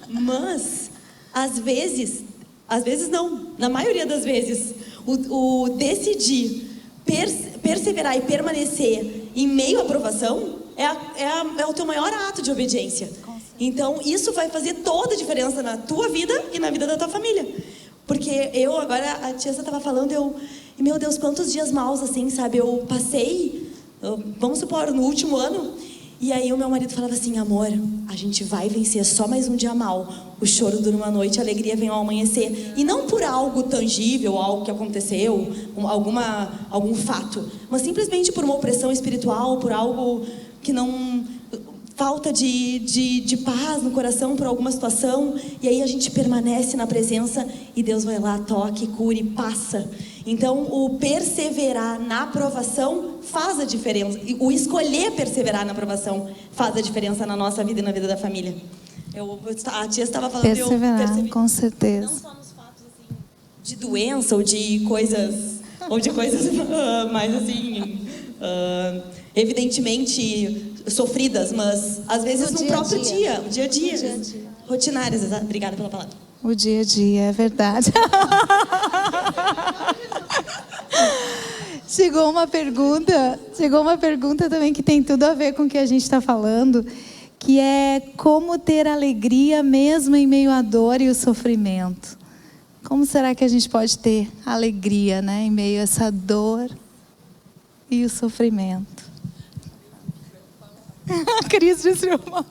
Mas, às vezes não, na maioria das vezes, o decidir perseverar e permanecer em meio à provação é o teu maior ato de obediência. Então, isso vai fazer toda a diferença na tua vida e na vida da tua família. Porque agora, a tia estava falando, meu Deus, quantos dias maus, assim, sabe? Eu passei, vamos supor, no último ano, e aí o meu marido falava assim: amor, a gente vai vencer, só mais um dia mal. O choro dura uma noite, a alegria vem ao amanhecer. E não por algo tangível, algo que aconteceu, algum fato, mas simplesmente por uma opressão espiritual, por algo que não... falta de paz no coração por alguma situação, e aí a gente permanece na presença e Deus vai lá, toca, cura e passa. Então, o perseverar na aprovação faz a diferença. O escolher perseverar na aprovação faz a diferença na nossa vida e na vida da família. A tia estava falando... Perseverar, com certeza. Não só nos fatos assim, de doença ou de coisas mais assim... evidentemente sofridas, mas às vezes no próprio dia, o dia a dia. Rotinárias, exato. Obrigada pela palavra. O dia a dia, é verdade. Chegou uma pergunta também que tem tudo a ver com o que a gente está falando, que é como ter alegria mesmo em meio à dor e o sofrimento. Como será que a gente pode ter alegria, né, em meio a essa dor e o sofrimento? A Cris disse uma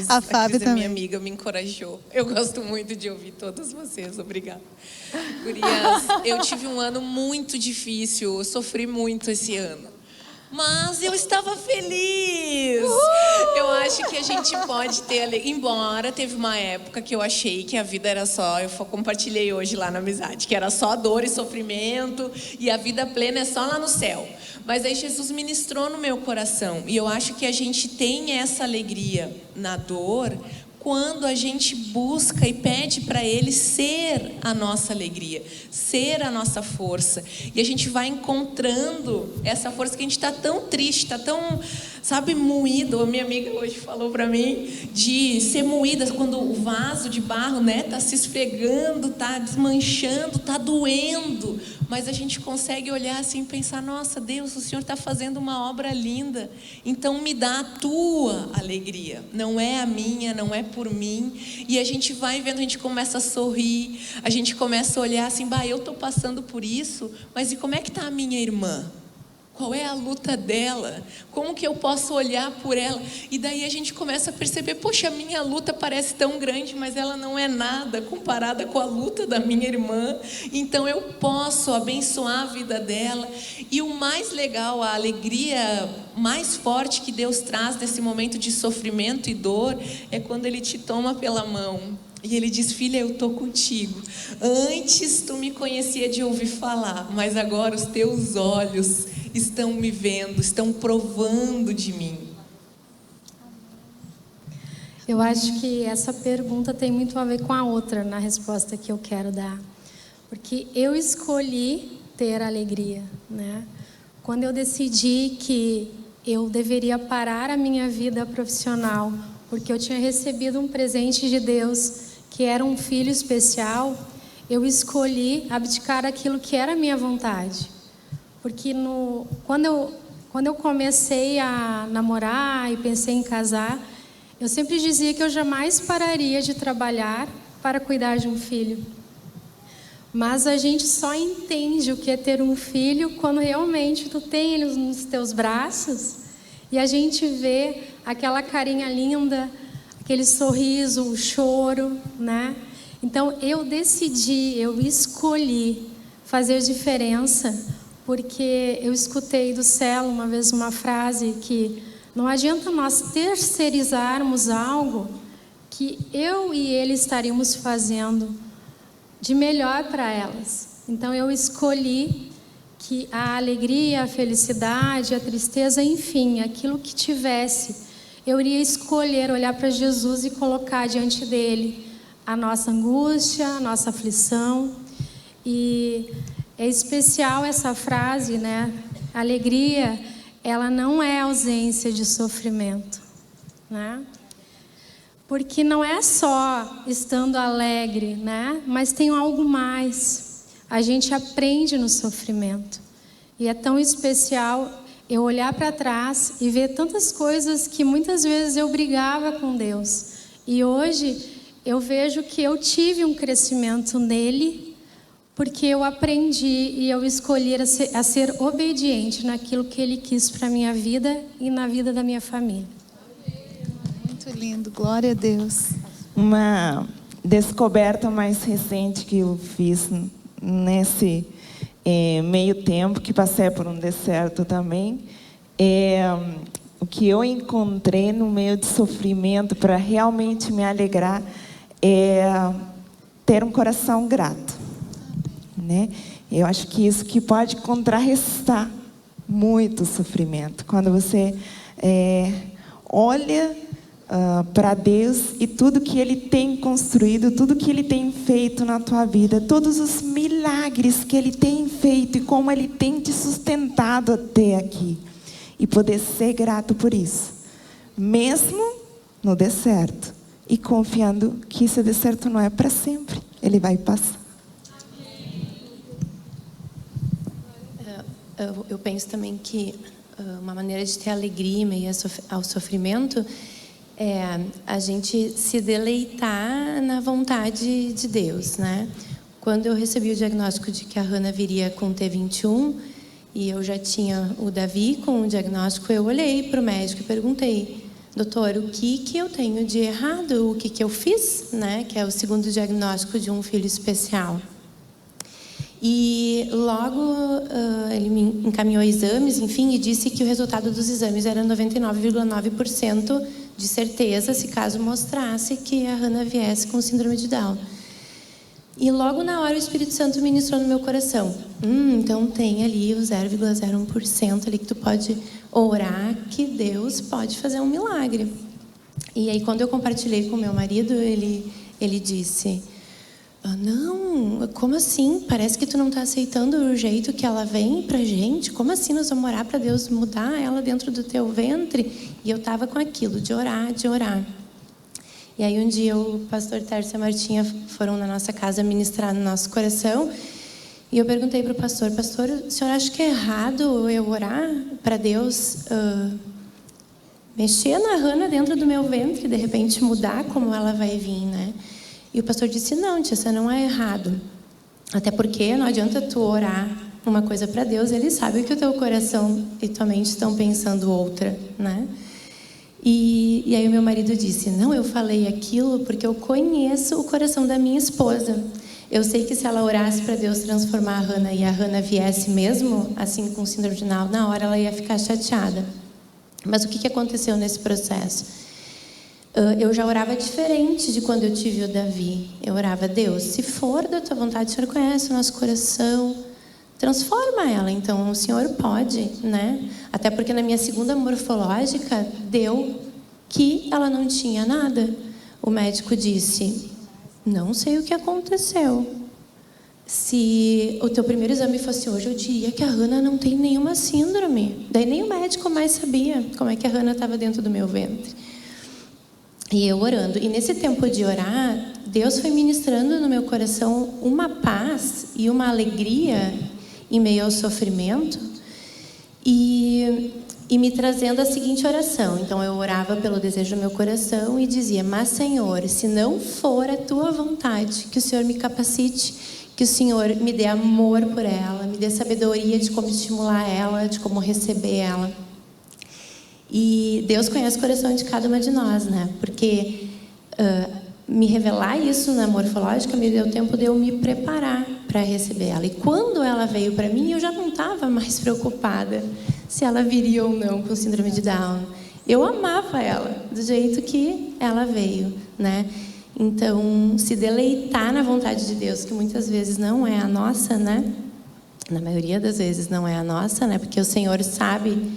A Fábio Cris é também. minha amiga, me encorajou. Eu gosto muito de ouvir todas vocês, obrigada. Gurias, eu tive um ano muito difícil, eu sofri muito esse ano. Mas eu estava feliz. Eu acho que a gente pode ter... Embora teve uma época que eu achei que a vida era só... Eu compartilhei hoje lá na amizade, que era só dor e sofrimento, e a vida plena é só lá no céu. Mas aí Jesus ministrou no meu coração. E eu acho que a gente tem essa alegria na dor quando a gente busca e pede para Ele ser a nossa alegria, ser a nossa força. E a gente vai encontrando essa força que a gente está tão triste, está tão, sabe, moído. A minha amiga hoje falou para mim de ser moída quando o vaso de barro, né, está se esfregando, está desmanchando, está doendo. Mas a gente consegue olhar assim e pensar, nossa, Deus, o Senhor está fazendo uma obra linda. Então me dá a tua alegria. Não é a minha, não é por mim. E a gente vai vendo, a gente começa a sorrir. A gente começa a olhar assim, bah, eu estou passando por isso. Mas e como é que está a minha irmã? Qual é a luta dela? Como que eu posso olhar por ela? E daí a gente começa a perceber, poxa, a minha luta parece tão grande, mas ela não é nada comparada com a luta da minha irmã. Então eu posso abençoar a vida dela. E o mais legal, a alegria mais forte que Deus traz nesse momento de sofrimento e dor, é quando Ele te toma pela mão. E Ele diz, filha, eu estou contigo. Antes tu me conhecia de ouvir falar, mas agora os teus olhos estão me vendo, estão provando de mim. Eu acho que essa pergunta tem muito a ver com a outra na resposta que eu quero dar. Porque eu escolhi ter alegria, né? Quando eu decidi que eu deveria parar a minha vida profissional, porque eu tinha recebido um presente de Deus, que era um filho especial, eu escolhi abdicar aquilo que era a minha vontade. Porque quando eu comecei a namorar e pensei em casar, eu sempre dizia que eu jamais pararia de trabalhar para cuidar de um filho. Mas a gente só entende o que é ter um filho quando realmente tu tem ele nos teus braços e a gente vê aquela carinha linda, aquele sorriso, o choro, né? Então eu escolhi fazer diferença, porque eu escutei do Celo uma vez uma frase que não adianta nós terceirizarmos algo que eu e ele estaríamos fazendo de melhor para elas. Então eu escolhi que a alegria, a felicidade, a tristeza, enfim, aquilo que tivesse, eu iria escolher olhar para Jesus e colocar diante dele a nossa angústia, a nossa aflição. E é especial essa frase, né? Alegria, ela não é ausência de sofrimento, né? Porque não é só estando alegre, né? Mas tem algo mais. A gente aprende no sofrimento. E é tão especial eu olhar para trás e ver tantas coisas que muitas vezes eu brigava com Deus. E hoje eu vejo que eu tive um crescimento nele, porque eu aprendi e eu escolhi a ser obediente naquilo que Ele quis para a minha vida e na vida da minha família. Muito lindo, glória a Deus. Uma descoberta mais recente que eu fiz nesse meio tempo, que passei por um deserto também, o que eu encontrei no meio de sofrimento para realmente me alegrar é ter um coração grato. Né? Eu acho que isso que pode contrarrestar muito o sofrimento. Quando você olha para Deus e tudo que Ele tem construído, tudo que Ele tem feito na tua vida, todos os milagres que Ele tem feito e como Ele tem te sustentado até aqui. E poder ser grato por isso. Mesmo no deserto. E confiando que esse deserto não é para sempre. Ele vai passar. Eu penso também que uma maneira de ter alegria em meio ao sofrimento é a gente se deleitar na vontade de Deus, né? Quando eu recebi o diagnóstico de que a Hannah viria com T21 e eu já tinha o Davi com o diagnóstico, eu olhei para o médico e perguntei: doutor, o que eu tenho de errado? O que eu fiz, né? Que é o segundo diagnóstico de um filho especial. E logo ele me encaminhou exames, enfim, e disse que o resultado dos exames era 99,9% de certeza, se caso mostrasse que a Hannah viesse com síndrome de Down. E logo na hora o Espírito Santo ministrou no meu coração. Então tem ali o 0,01% ali que tu pode orar, que Deus pode fazer um milagre. E aí, quando eu compartilhei com meu marido, ele disse: não, como assim? Parece que tu não está aceitando o jeito que ela vem pra gente. Como assim nós vamos orar para Deus mudar ela dentro do teu ventre? E eu estava com aquilo, de orar, de orar. E aí um dia o pastor Tércio e a Martinha foram na nossa casa ministrar no nosso coração. E eu perguntei para o pastor: pastor, o senhor acha que é errado eu orar para Deus mexer na Hannah dentro do meu ventre e de repente mudar como ela vai vir, né? E o pastor disse: não, tia, isso não é errado. Até porque não adianta tu orar uma coisa para Deus, Ele sabe que o teu coração e tua mente estão pensando outra, né? E aí o meu marido disse: não, eu falei aquilo porque eu conheço o coração da minha esposa. Eu sei que se ela orasse para Deus transformar a Hannah e a Hannah viesse mesmo, assim com síndrome de Down, na hora ela ia ficar chateada. Mas o que aconteceu nesse processo? Eu já orava diferente de quando eu tive o Davi. Eu orava: Deus, se for da tua vontade, o Senhor conhece o nosso coração, transforma ela. Então o Senhor pode, né? Até porque na minha segunda morfológica deu que ela não tinha nada. O médico disse: não sei o que aconteceu. Se o teu primeiro exame fosse hoje, eu diria que a Hannah não tem nenhuma síndrome. Daí nem o médico mais sabia como é que a Hannah estava dentro do meu ventre. E eu orando. E nesse tempo de orar, Deus foi ministrando no meu coração uma paz e uma alegria em meio ao sofrimento. E me trazendo a seguinte oração. Então eu orava pelo desejo do meu coração e dizia: mas Senhor, se não for a tua vontade, que o Senhor me capacite, que o Senhor me dê amor por ela, me dê sabedoria de como estimular ela, de como receber ela. E Deus conhece o coração de cada uma de nós, né? Porque me revelar isso na morfológica me deu tempo de eu me preparar para receber ela. E quando ela veio para mim, eu já não estava mais preocupada se ela viria ou não com síndrome de Down. Eu amava ela do jeito que ela veio, né? Então, se deleitar na vontade de Deus, que muitas vezes não é a nossa, né? Na maioria das vezes não é a nossa, né? Porque o Senhor sabe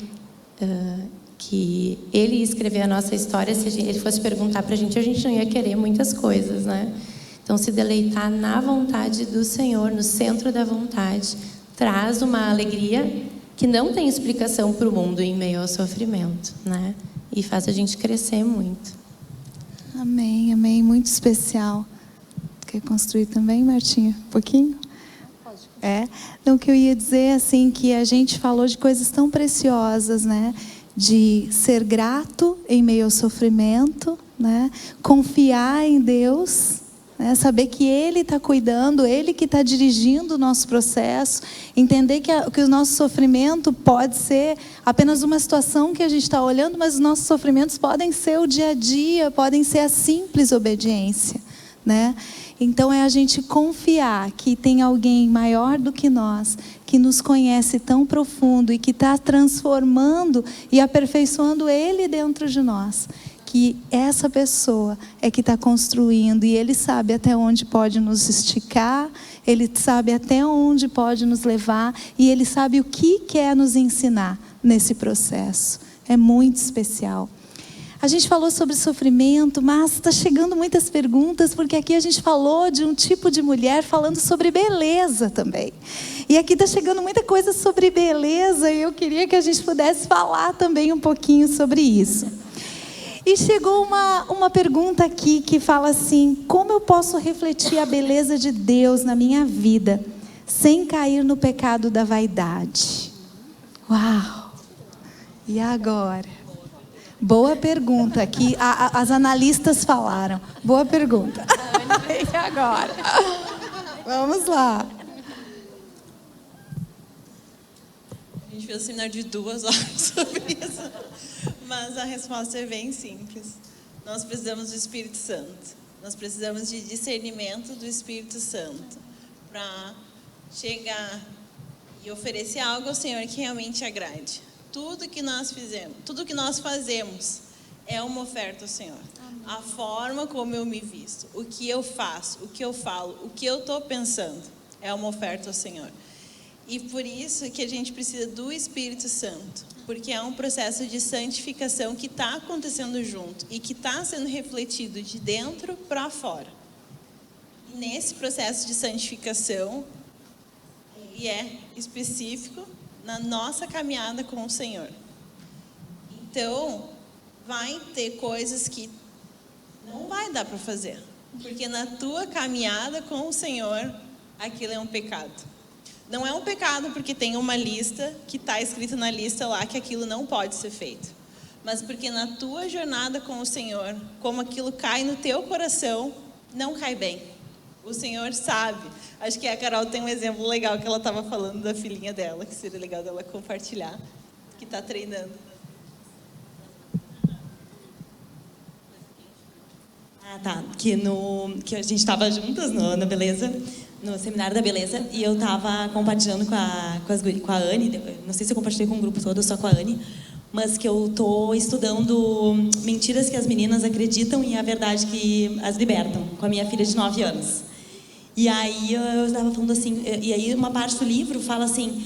que Ele ia escrever a nossa história. Se Ele fosse perguntar para a gente não ia querer muitas coisas, né? Então, se deleitar na vontade do Senhor, no centro da vontade, traz uma alegria que não tem explicação para o mundo em meio ao sofrimento, né? E faz a gente crescer muito. Amém, amém. Muito especial. Quer construir também, Martinha? Um pouquinho? Então, o que eu ia dizer, assim, que a gente falou de coisas tão preciosas, né? De ser grato em meio ao sofrimento, né? Confiar em Deus, né? Saber que Ele está cuidando, Ele que está dirigindo o nosso processo, entender que o nosso sofrimento pode ser apenas uma situação que a gente está olhando, mas os nossos sofrimentos podem ser o dia a dia, podem ser a simples obediência, né? Então é a gente confiar que tem alguém maior do que nós, que nos conhece tão profundo e que está transformando e aperfeiçoando Ele dentro de nós. Que essa pessoa é que está construindo e Ele sabe até onde pode nos esticar, Ele sabe até onde pode nos levar e Ele sabe o que quer nos ensinar nesse processo. É muito especial. A gente falou sobre sofrimento, mas está chegando muitas perguntas, porque aqui a gente falou de um tipo de mulher falando sobre beleza também. E aqui está chegando muita coisa sobre beleza e eu queria que a gente pudesse falar também um pouquinho sobre isso. E chegou uma pergunta aqui que fala assim: como eu posso refletir a beleza de Deus na minha vida sem cair no pecado da vaidade? Uau! E agora? Boa pergunta, que as analistas falaram. Boa pergunta. E agora? Vamos lá. A gente fez um seminário de 2 horas sobre isso, mas a resposta é bem simples. Nós precisamos do Espírito Santo. Nós precisamos de discernimento do Espírito Santo para chegar e oferecer algo ao Senhor que realmente agrade. Tudo que nós fizemos, tudo que nós fazemos é uma oferta ao Senhor. Amém. A forma como eu me visto, o que eu faço, o que eu falo, o que eu estou pensando é uma oferta ao Senhor. E por isso que a gente precisa do Espírito Santo. porque é um processo de santificação que está acontecendo junto e que está sendo refletido de dentro para fora. E nesse processo de santificação, ele é específico na nossa caminhada com o Senhor. Então, vai ter coisas que não vai dar para fazer, porque na tua caminhada com o Senhor, aquilo é um pecado. Não é um pecado porque tem uma lista que está escrito na lista lá que aquilo não pode ser feito, mas porque na tua jornada com o Senhor, como aquilo cai no teu coração, não cai bem. O Senhor sabe. Acho que a Carol tem um exemplo legal que ela estava falando da filhinha dela, que seria legal dela compartilhar, que está treinando. Tá. Que a gente estava juntas na Beleza, no Seminário da Beleza, e eu estava compartilhando com a Anne, não sei se eu compartilhei com o grupo todo, só com a Anne, mas que eu estou estudando mentiras que as meninas acreditam e a verdade que as libertam, com a minha filha de 9 anos. E aí eu estava falando assim, e aí uma parte do livro fala assim,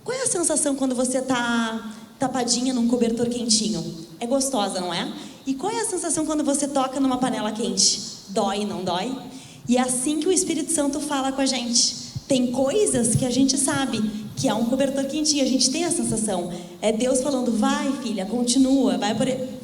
qual é a sensação quando você está tapadinha num cobertor quentinho? É gostosa, não é? E qual é a sensação quando você toca numa panela quente? Dói, não dói? E é assim que o Espírito Santo fala com a gente. Tem coisas que a gente sabe que é um cobertor quentinho, a gente tem a sensação. É Deus falando, vai filha, continua,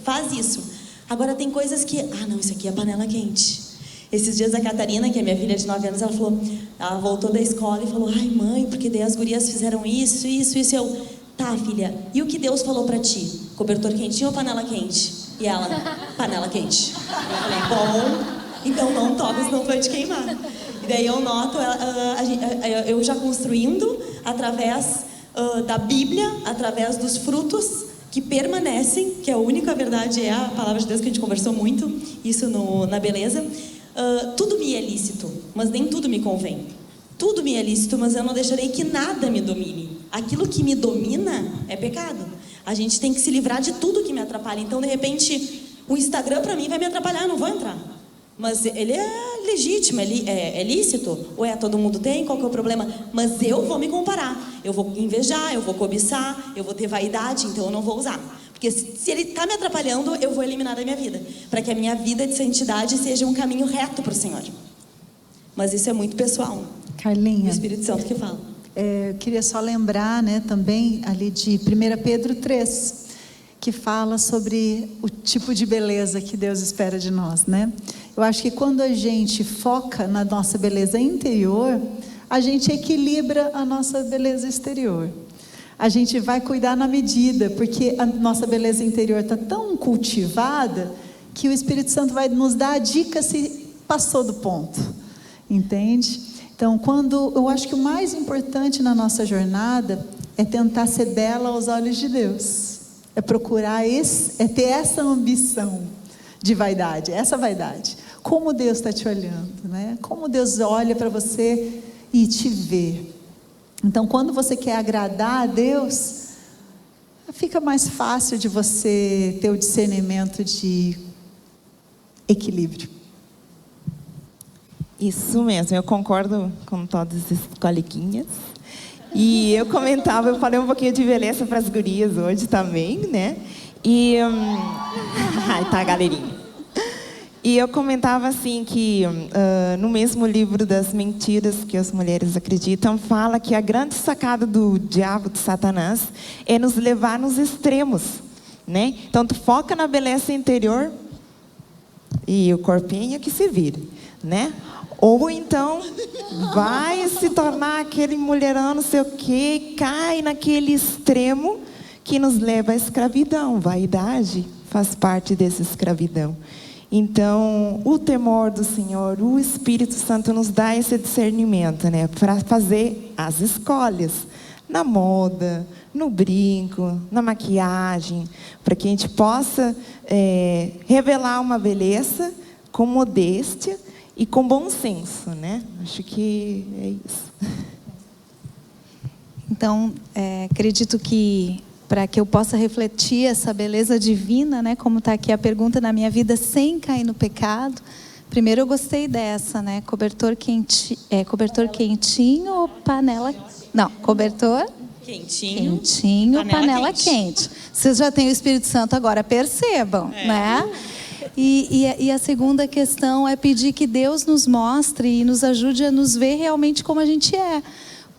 faz isso. Agora tem coisas que, não, isso aqui é panela quente. Esses dias a Catarina, que é minha filha de 9 anos, ela voltou da escola e falou, ai mãe, porque daí as gurias fizeram isso. Eu, tá filha, e o que Deus falou pra ti? Cobertor quentinho ou panela quente? E ela, panela quente. Eu falei, bom, então não toca, senão vai te queimar. E daí eu noto, eu já construindo através da Bíblia, através dos frutos que permanecem, que a única verdade é a palavra de Deus, que a gente conversou muito, isso na Beleza. Tudo me é lícito, mas nem tudo me convém. Tudo me é lícito, mas eu não deixarei que nada me domine. Aquilo que me domina é pecado. A gente tem que se livrar de tudo que me atrapalha. Então, de repente, o Instagram para mim vai me atrapalhar, eu não vou entrar. Mas ele é legítimo, é lícito? Ou todo mundo tem? Qual que é o problema? Mas eu vou me comparar. Eu vou invejar, eu vou cobiçar, eu vou ter vaidade, então eu não vou usar. Porque se ele está me atrapalhando, eu vou eliminar da minha vida. Para que a minha vida de santidade seja um caminho reto para o Senhor. Mas isso é muito pessoal. Carlinha. O Espírito Santo que fala. Eu queria só lembrar, também ali de 1 Pedro 3, que fala sobre o tipo de beleza que Deus espera de nós, Eu acho que quando a gente foca na nossa beleza interior, a gente equilibra a nossa beleza exterior. A gente vai cuidar na medida, porque a nossa beleza interior está tão cultivada que o Espírito Santo vai nos dar a dica se passou do ponto, entende? Então, eu acho que o mais importante na nossa jornada é tentar ser bela aos olhos de Deus. É procurar é ter essa ambição de vaidade, essa vaidade. Como Deus está te olhando, Como Deus olha para você e te vê. Então, quando você quer agradar a Deus, fica mais fácil de você ter o discernimento de equilíbrio. Isso mesmo, eu concordo com todas as coleguinhas. E eu falei um pouquinho de beleza para as gurias hoje também, E... tá, galerinha. E eu comentava assim que no mesmo livro das mentiras que as mulheres acreditam, fala que a grande sacada do diabo, de Satanás, é nos levar nos extremos, Então, tu foca na beleza interior e o corpinho que se vire, Ou então vai se tornar aquele mulherão, não sei o quê, cai naquele extremo que nos leva à escravidão. Vaidade faz parte dessa escravidão. Então, o temor do Senhor, o Espírito Santo nos dá esse discernimento, para fazer as escolhas na moda, no brinco, na maquiagem, para que a gente possa revelar uma beleza com modéstia e com bom senso, Acho que é isso. Então, acredito que para que eu possa refletir essa beleza divina, como está aqui a pergunta, na minha vida sem cair no pecado. Primeiro eu gostei dessa, cobertor quentinho ou panela? Não, cobertor Quentinho. Quentinho, panela quente. Vocês já têm o Espírito Santo agora, percebam, né? E a segunda questão é pedir que Deus nos mostre e nos ajude a nos ver realmente como a gente é.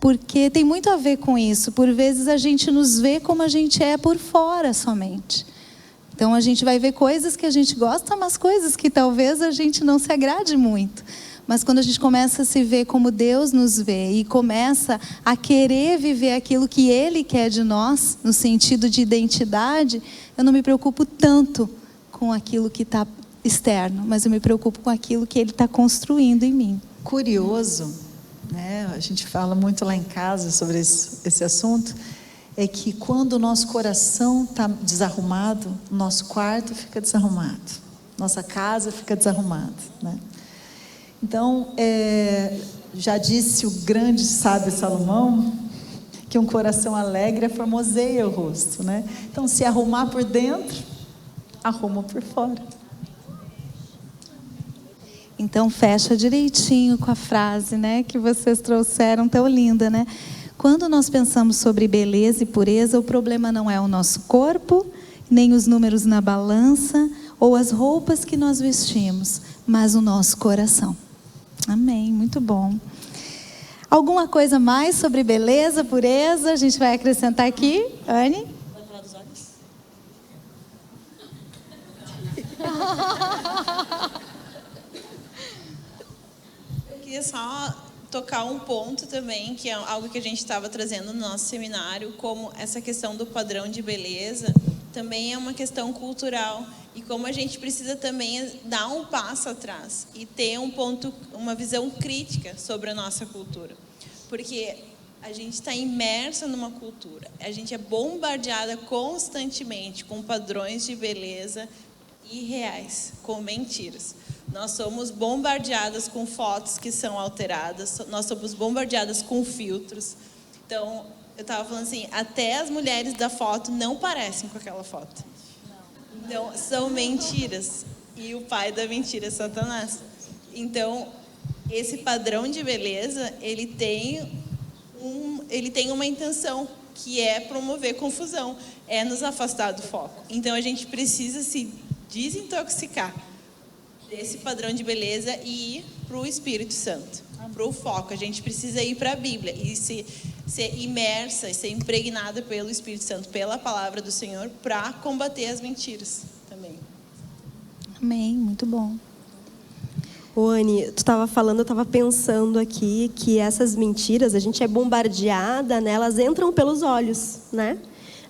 Porque tem muito a ver com isso. Por vezes a gente nos vê como a gente é por fora somente. Então a gente vai ver coisas que a gente gosta, mas coisas que talvez a gente não se agrade muito. Mas quando a gente começa a se ver como Deus nos vê e começa a querer viver aquilo que Ele quer de nós, no sentido de identidade, eu não me preocupo tanto com aquilo que está externo, mas eu me preocupo com aquilo que Ele está construindo em mim. Curioso, né? A gente fala muito lá em casa sobre esse assunto, é que quando o nosso coração está desarrumado, nosso quarto fica desarrumado, nossa casa fica desarrumada, né? Então, já disse o grande sábio Salomão que um coração alegre formoseia o rosto, né? Então, se arrumar por dentro, arruma por fora. Então fecha direitinho com a frase, né, que vocês trouxeram, tão linda, né? Quando nós pensamos sobre beleza e pureza, o problema não é o nosso corpo, nem os números na balança ou as roupas que nós vestimos, mas o nosso coração. Amém, muito bom. Alguma coisa mais sobre beleza, pureza? A gente vai acrescentar aqui, Anne? Vai falar dos olhos? Eu queria só tocar um ponto também, que é algo que a gente estava trazendo no nosso seminário, como essa questão do padrão de beleza também é uma questão cultural, e como a gente precisa também dar um passo atrás e ter uma visão crítica sobre a nossa cultura, porque a gente está imersa numa cultura, a gente é bombardeada constantemente com padrões de beleza irreais, com mentiras. Nós somos bombardeadas com fotos que são alteradas, nós somos bombardeadas com filtros. Então, eu estava falando assim, até as mulheres da foto não parecem com aquela foto. Então, são mentiras. E o pai da mentira é Satanás. Então, esse padrão de beleza, ele tem uma intenção, que é promover confusão, é nos afastar do foco. Então, a gente precisa se desintoxicar desse padrão de beleza e ir para o Espírito Santo, para o foco. A gente precisa ir para a Bíblia e ser imersa e ser impregnada pelo Espírito Santo, pela palavra do Senhor, para combater as mentiras também. Amém, muito bom. Ô, Anne, tu estava falando, eu estava pensando aqui que essas mentiras, a gente é bombardeada, né? Elas entram pelos olhos, né?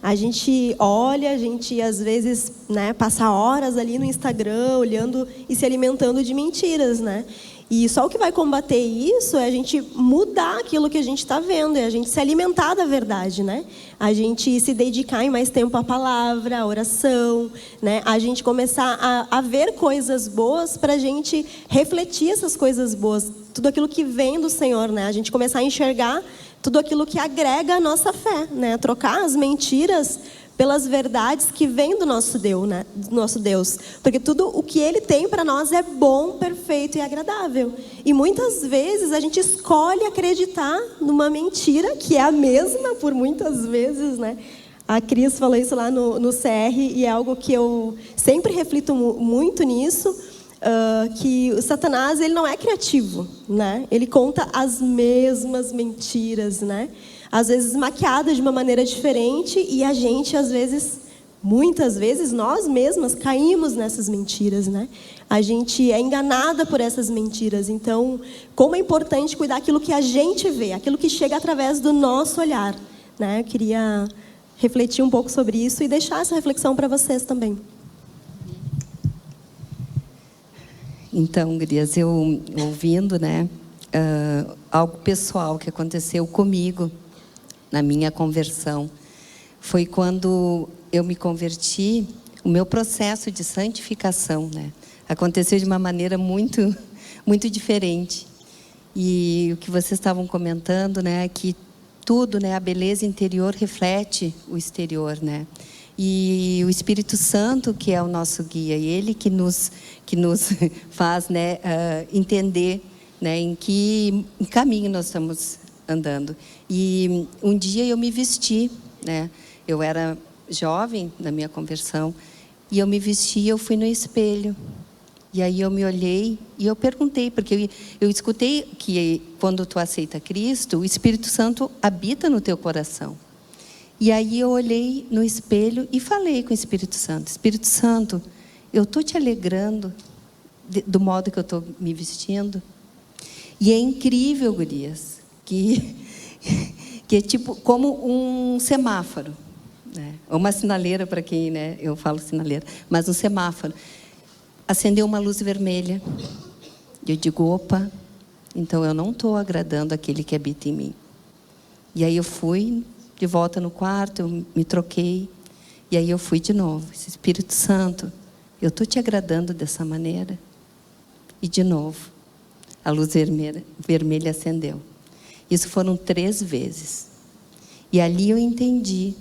A gente olha, a gente às vezes, né, passa horas ali no Instagram olhando e se alimentando de mentiras, né? E só o que vai combater isso é a gente mudar aquilo que a gente está vendo, é a gente se alimentar da verdade, né? A gente se dedicar em mais tempo à palavra, à oração, né? A gente começar a ver coisas boas para a gente refletir essas coisas boas, tudo aquilo que vem do Senhor, né? A gente começar a enxergar tudo aquilo que agrega a nossa fé, né? Trocar as mentiras pelas verdades que vêm do nosso Deus, né? Do nosso Deus. Porque tudo o que Ele tem para nós é bom, perfeito e agradável. E muitas vezes a gente escolhe acreditar numa mentira, que é a mesma por muitas vezes, né? A Cris falou isso lá no CR, e é algo que eu sempre reflito muito nisso, que o Satanás, ele não é criativo, né? Ele conta as mesmas mentiras, né? Às vezes maquiadas de uma maneira diferente, e a gente, às vezes, muitas vezes, nós mesmas caímos nessas mentiras, né? A gente é enganada por essas mentiras. Então, como é importante cuidar daquilo que a gente vê, aquilo que chega através do nosso olhar, né? Eu queria refletir um pouco sobre isso e deixar essa reflexão para vocês também. Então, gurias, eu ouvindo, né, algo pessoal que aconteceu comigo na minha conversão, foi quando eu me converti, o meu processo de santificação, né, aconteceu de uma maneira muito, muito diferente. E o que vocês estavam comentando, né, que tudo, né, a beleza interior reflete o exterior, né? E o Espírito Santo, que é o nosso guia, e Ele que nos faz, né, entender, né, em que caminho nós estamos andando. E um dia eu me vesti, né? Eu era jovem na minha conversão, e eu me vesti e eu fui no espelho. E aí eu me olhei e eu perguntei, porque eu escutei que quando tu aceita Cristo, o Espírito Santo habita no teu coração. E aí eu olhei no espelho e falei com o Espírito Santo: Espírito Santo, eu estou te alegrando do modo que eu estou me vestindo? E é incrível, gurias, que é tipo como um semáforo, né? Uma sinaleira, para quem, né, eu falo sinaleira, mas um semáforo. Acendeu uma luz vermelha. E eu digo: opa, então eu não estou agradando aquele que habita em mim. E aí eu fui de volta no quarto, eu me troquei. E aí eu fui de novo: Espírito Santo, eu estou te agradando dessa maneira? E de novo, a luz vermelha acendeu. Isso foram 3 vezes. E ali eu entendi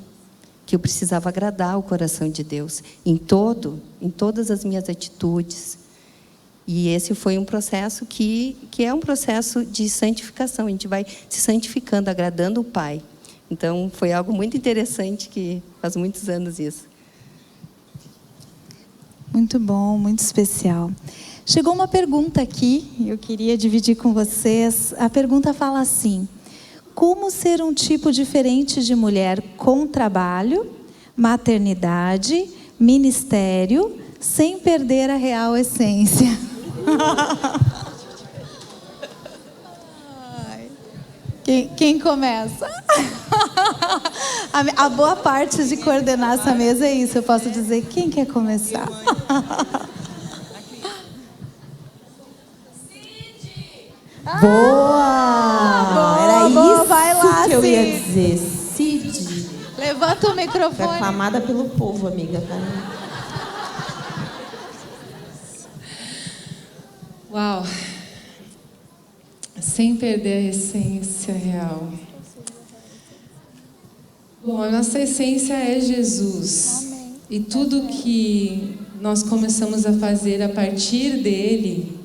que eu precisava agradar o coração de Deus em todas as minhas atitudes. E esse foi um processo que é um processo de santificação. A gente vai se santificando, agradando o Pai. Então, foi algo muito interessante, que faz muitos anos isso. Muito bom, muito especial. Chegou uma pergunta aqui, eu queria dividir com vocês. A pergunta fala assim: como ser um tipo diferente de mulher com trabalho, maternidade, ministério, sem perder a real essência? Quem começa? A boa parte de coordenar essa mesa é isso. Eu posso dizer: quem quer começar? Boa! Era boa, isso vai lá, que eu ia Cid. dizer. Cid. Levanta o Foi microfone. aclamada pelo povo, amiga. Uau! Sem perder a essência real. Bom, a nossa essência é Jesus. Amém. E tudo que nós começamos a fazer a partir dele,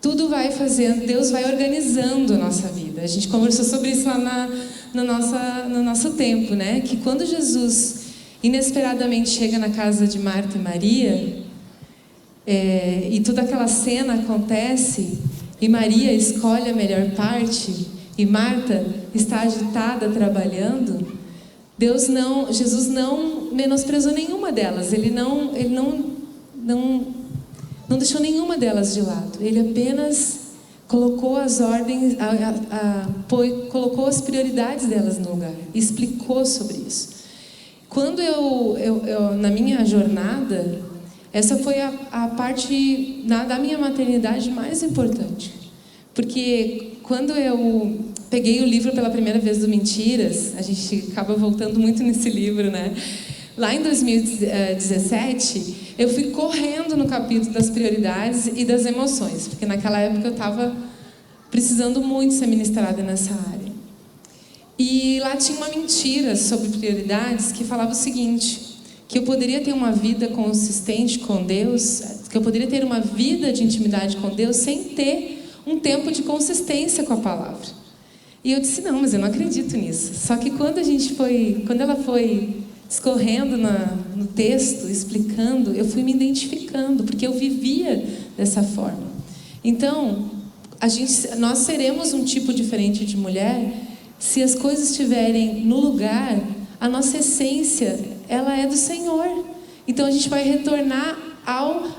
tudo vai fazendo, Deus vai organizando a nossa vida. A gente conversou sobre isso lá no nosso tempo, né? Que quando Jesus inesperadamente chega na casa de Marta e Maria, e toda aquela cena acontece, e Maria escolhe a melhor parte, e Marta está agitada trabalhando, Jesus não menosprezou nenhuma delas. Ele não deixou nenhuma delas de lado. Ele apenas colocou as ordens, colocou as prioridades delas no lugar, explicou sobre isso. Quando eu na minha jornada, essa foi a parte da minha maternidade mais importante. Porque quando eu peguei o livro pela primeira vez do Mentiras, a gente acaba voltando muito nesse livro, né? Lá em 2017, eu fui correndo no capítulo das prioridades e das emoções, porque naquela época eu estava precisando muito ser ministrada nessa área. E lá tinha uma mentira sobre prioridades que falava o seguinte: que eu poderia ter uma vida consistente com Deus, que eu poderia ter uma vida de intimidade com Deus sem ter um tempo de consistência com a palavra. E eu disse: não, mas eu não acredito nisso. Só que quando ela foi discorrendo no texto, explicando, eu fui me identificando, porque eu vivia dessa forma. Então, nós seremos um tipo diferente de mulher se as coisas estiverem no lugar. A nossa essência, ela é do Senhor. Então a gente vai retornar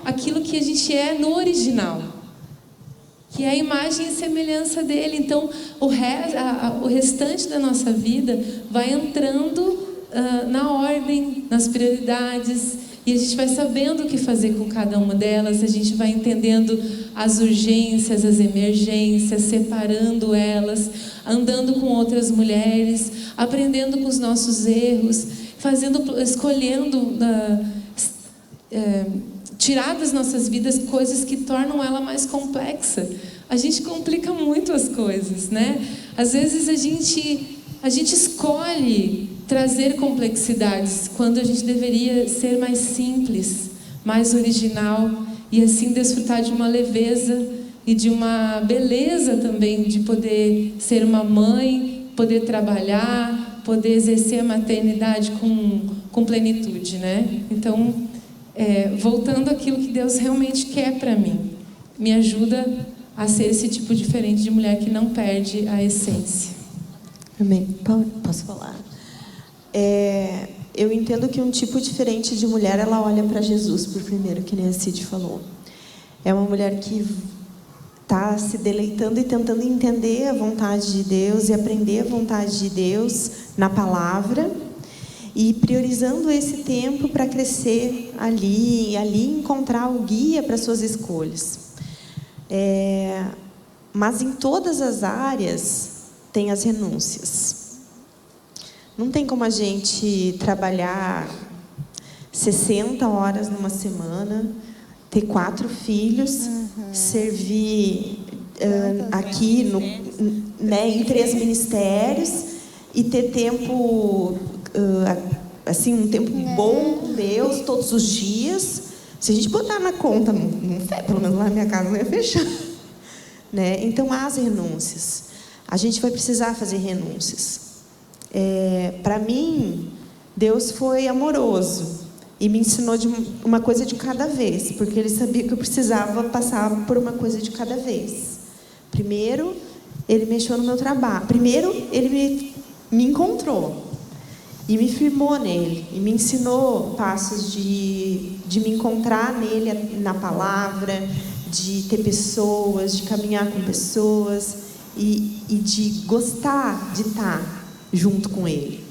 aquilo que a gente é no original, que é a imagem e semelhança dele. Então o restante da nossa vida vai entrando na ordem, nas prioridades, e a gente vai sabendo o que fazer com cada uma delas. A gente vai entendendo as urgências, as emergências, separando elas, andando com outras mulheres, aprendendo com os nossos erros, escolhendo tirar das nossas vidas coisas que tornam ela mais complexa. A gente complica muito as coisas, né? Às vezes a gente escolhe trazer complexidades quando a gente deveria ser mais simples, mais original, e assim desfrutar de uma leveza e de uma beleza também de poder ser uma mãe, poder trabalhar, poder exercer a maternidade com plenitude, né? Então, voltando àquilo que Deus realmente quer para mim, me ajuda a ser esse tipo diferente de mulher que não perde a essência. Amém. Posso falar? Eu entendo que um tipo diferente de mulher, ela olha para Jesus por primeiro, que nem a Cid falou. É uma mulher que está se deleitando e tentando entender a vontade de Deus e aprender a vontade de Deus na palavra e priorizando esse tempo para crescer ali encontrar o guia para suas escolhas. Mas em todas as áreas tem as renúncias. Não tem como a gente trabalhar 60 horas numa semana, ter 4 filhos, servir aqui em 3 ministérios e ter tempo, assim, um tempo bom com Deus todos os dias. Se a gente botar na conta, pelo menos lá na minha casa não ia fechar. Né? Então, há as renúncias. A gente vai precisar fazer renúncias. Para mim, Deus foi amoroso e me ensinou de uma coisa de cada vez, porque Ele sabia que eu precisava passar por uma coisa de cada vez. Primeiro, Ele mexeu no meu trabalho. Primeiro, Ele me encontrou e me firmou nele e me ensinou passos de me encontrar nele na palavra, de ter pessoas, de caminhar com pessoas e de gostar de estar junto com ele.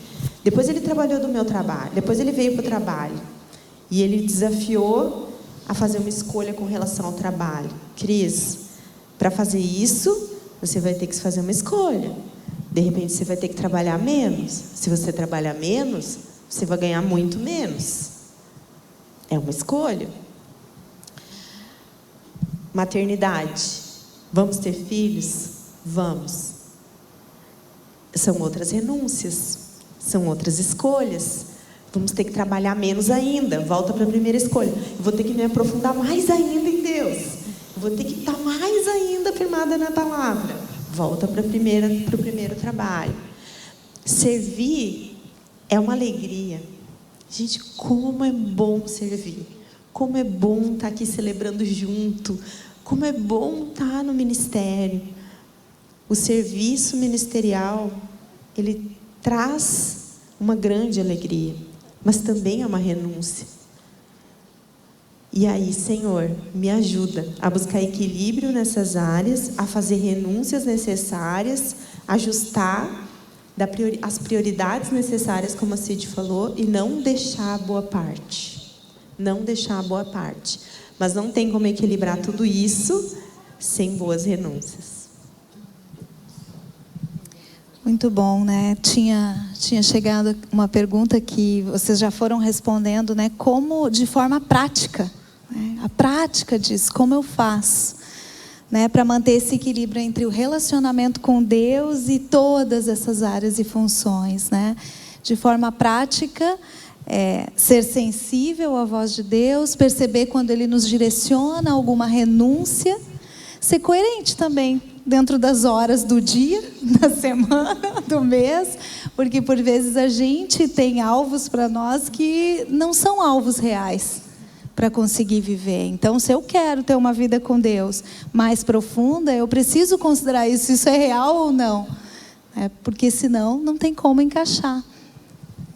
Depois ele trabalhou do meu trabalho, depois ele veio para o trabalho e ele desafiou a fazer uma escolha com relação ao trabalho. Cris, para fazer isso, você vai ter que fazer uma escolha. De repente você vai ter que trabalhar menos. Se você trabalhar menos, você vai ganhar muito menos. É uma escolha. Maternidade. Vamos ter filhos? Vamos. São outras renúncias, são outras escolhas. Vamos ter que trabalhar menos ainda. Volta para a primeira escolha. Eu vou ter que me aprofundar mais ainda em Deus. Eu vou ter que estar mais ainda firmada na palavra. Volta para o primeiro trabalho. Servir é uma alegria. Gente, como é bom servir. Como é bom estar aqui celebrando junto. Como é bom estar no ministério. O serviço ministerial, ele traz uma grande alegria, mas também é uma renúncia. E aí, Senhor, me ajuda a buscar equilíbrio nessas áreas, a fazer renúncias necessárias, ajustar as prioridades necessárias, como a Cid falou, e não deixar a boa parte. Não deixar a boa parte. Mas não tem como equilibrar tudo isso sem boas renúncias. Muito bom, né? Tinha chegado uma pergunta que vocês já foram respondendo, né? Como, de forma prática, né? A prática disso, como eu faço, né? Para manter esse equilíbrio entre o relacionamento com Deus e todas essas áreas e funções, né? De forma prática, ser sensível à voz de Deus, perceber quando Ele nos direciona alguma renúncia, ser coerente também dentro das horas do dia, da semana, do mês, porque por vezes a gente tem alvos para nós que não são alvos reais para conseguir viver. Então, se eu quero ter uma vida com Deus mais profunda, eu preciso considerar isso é real ou não, porque senão não tem como encaixar.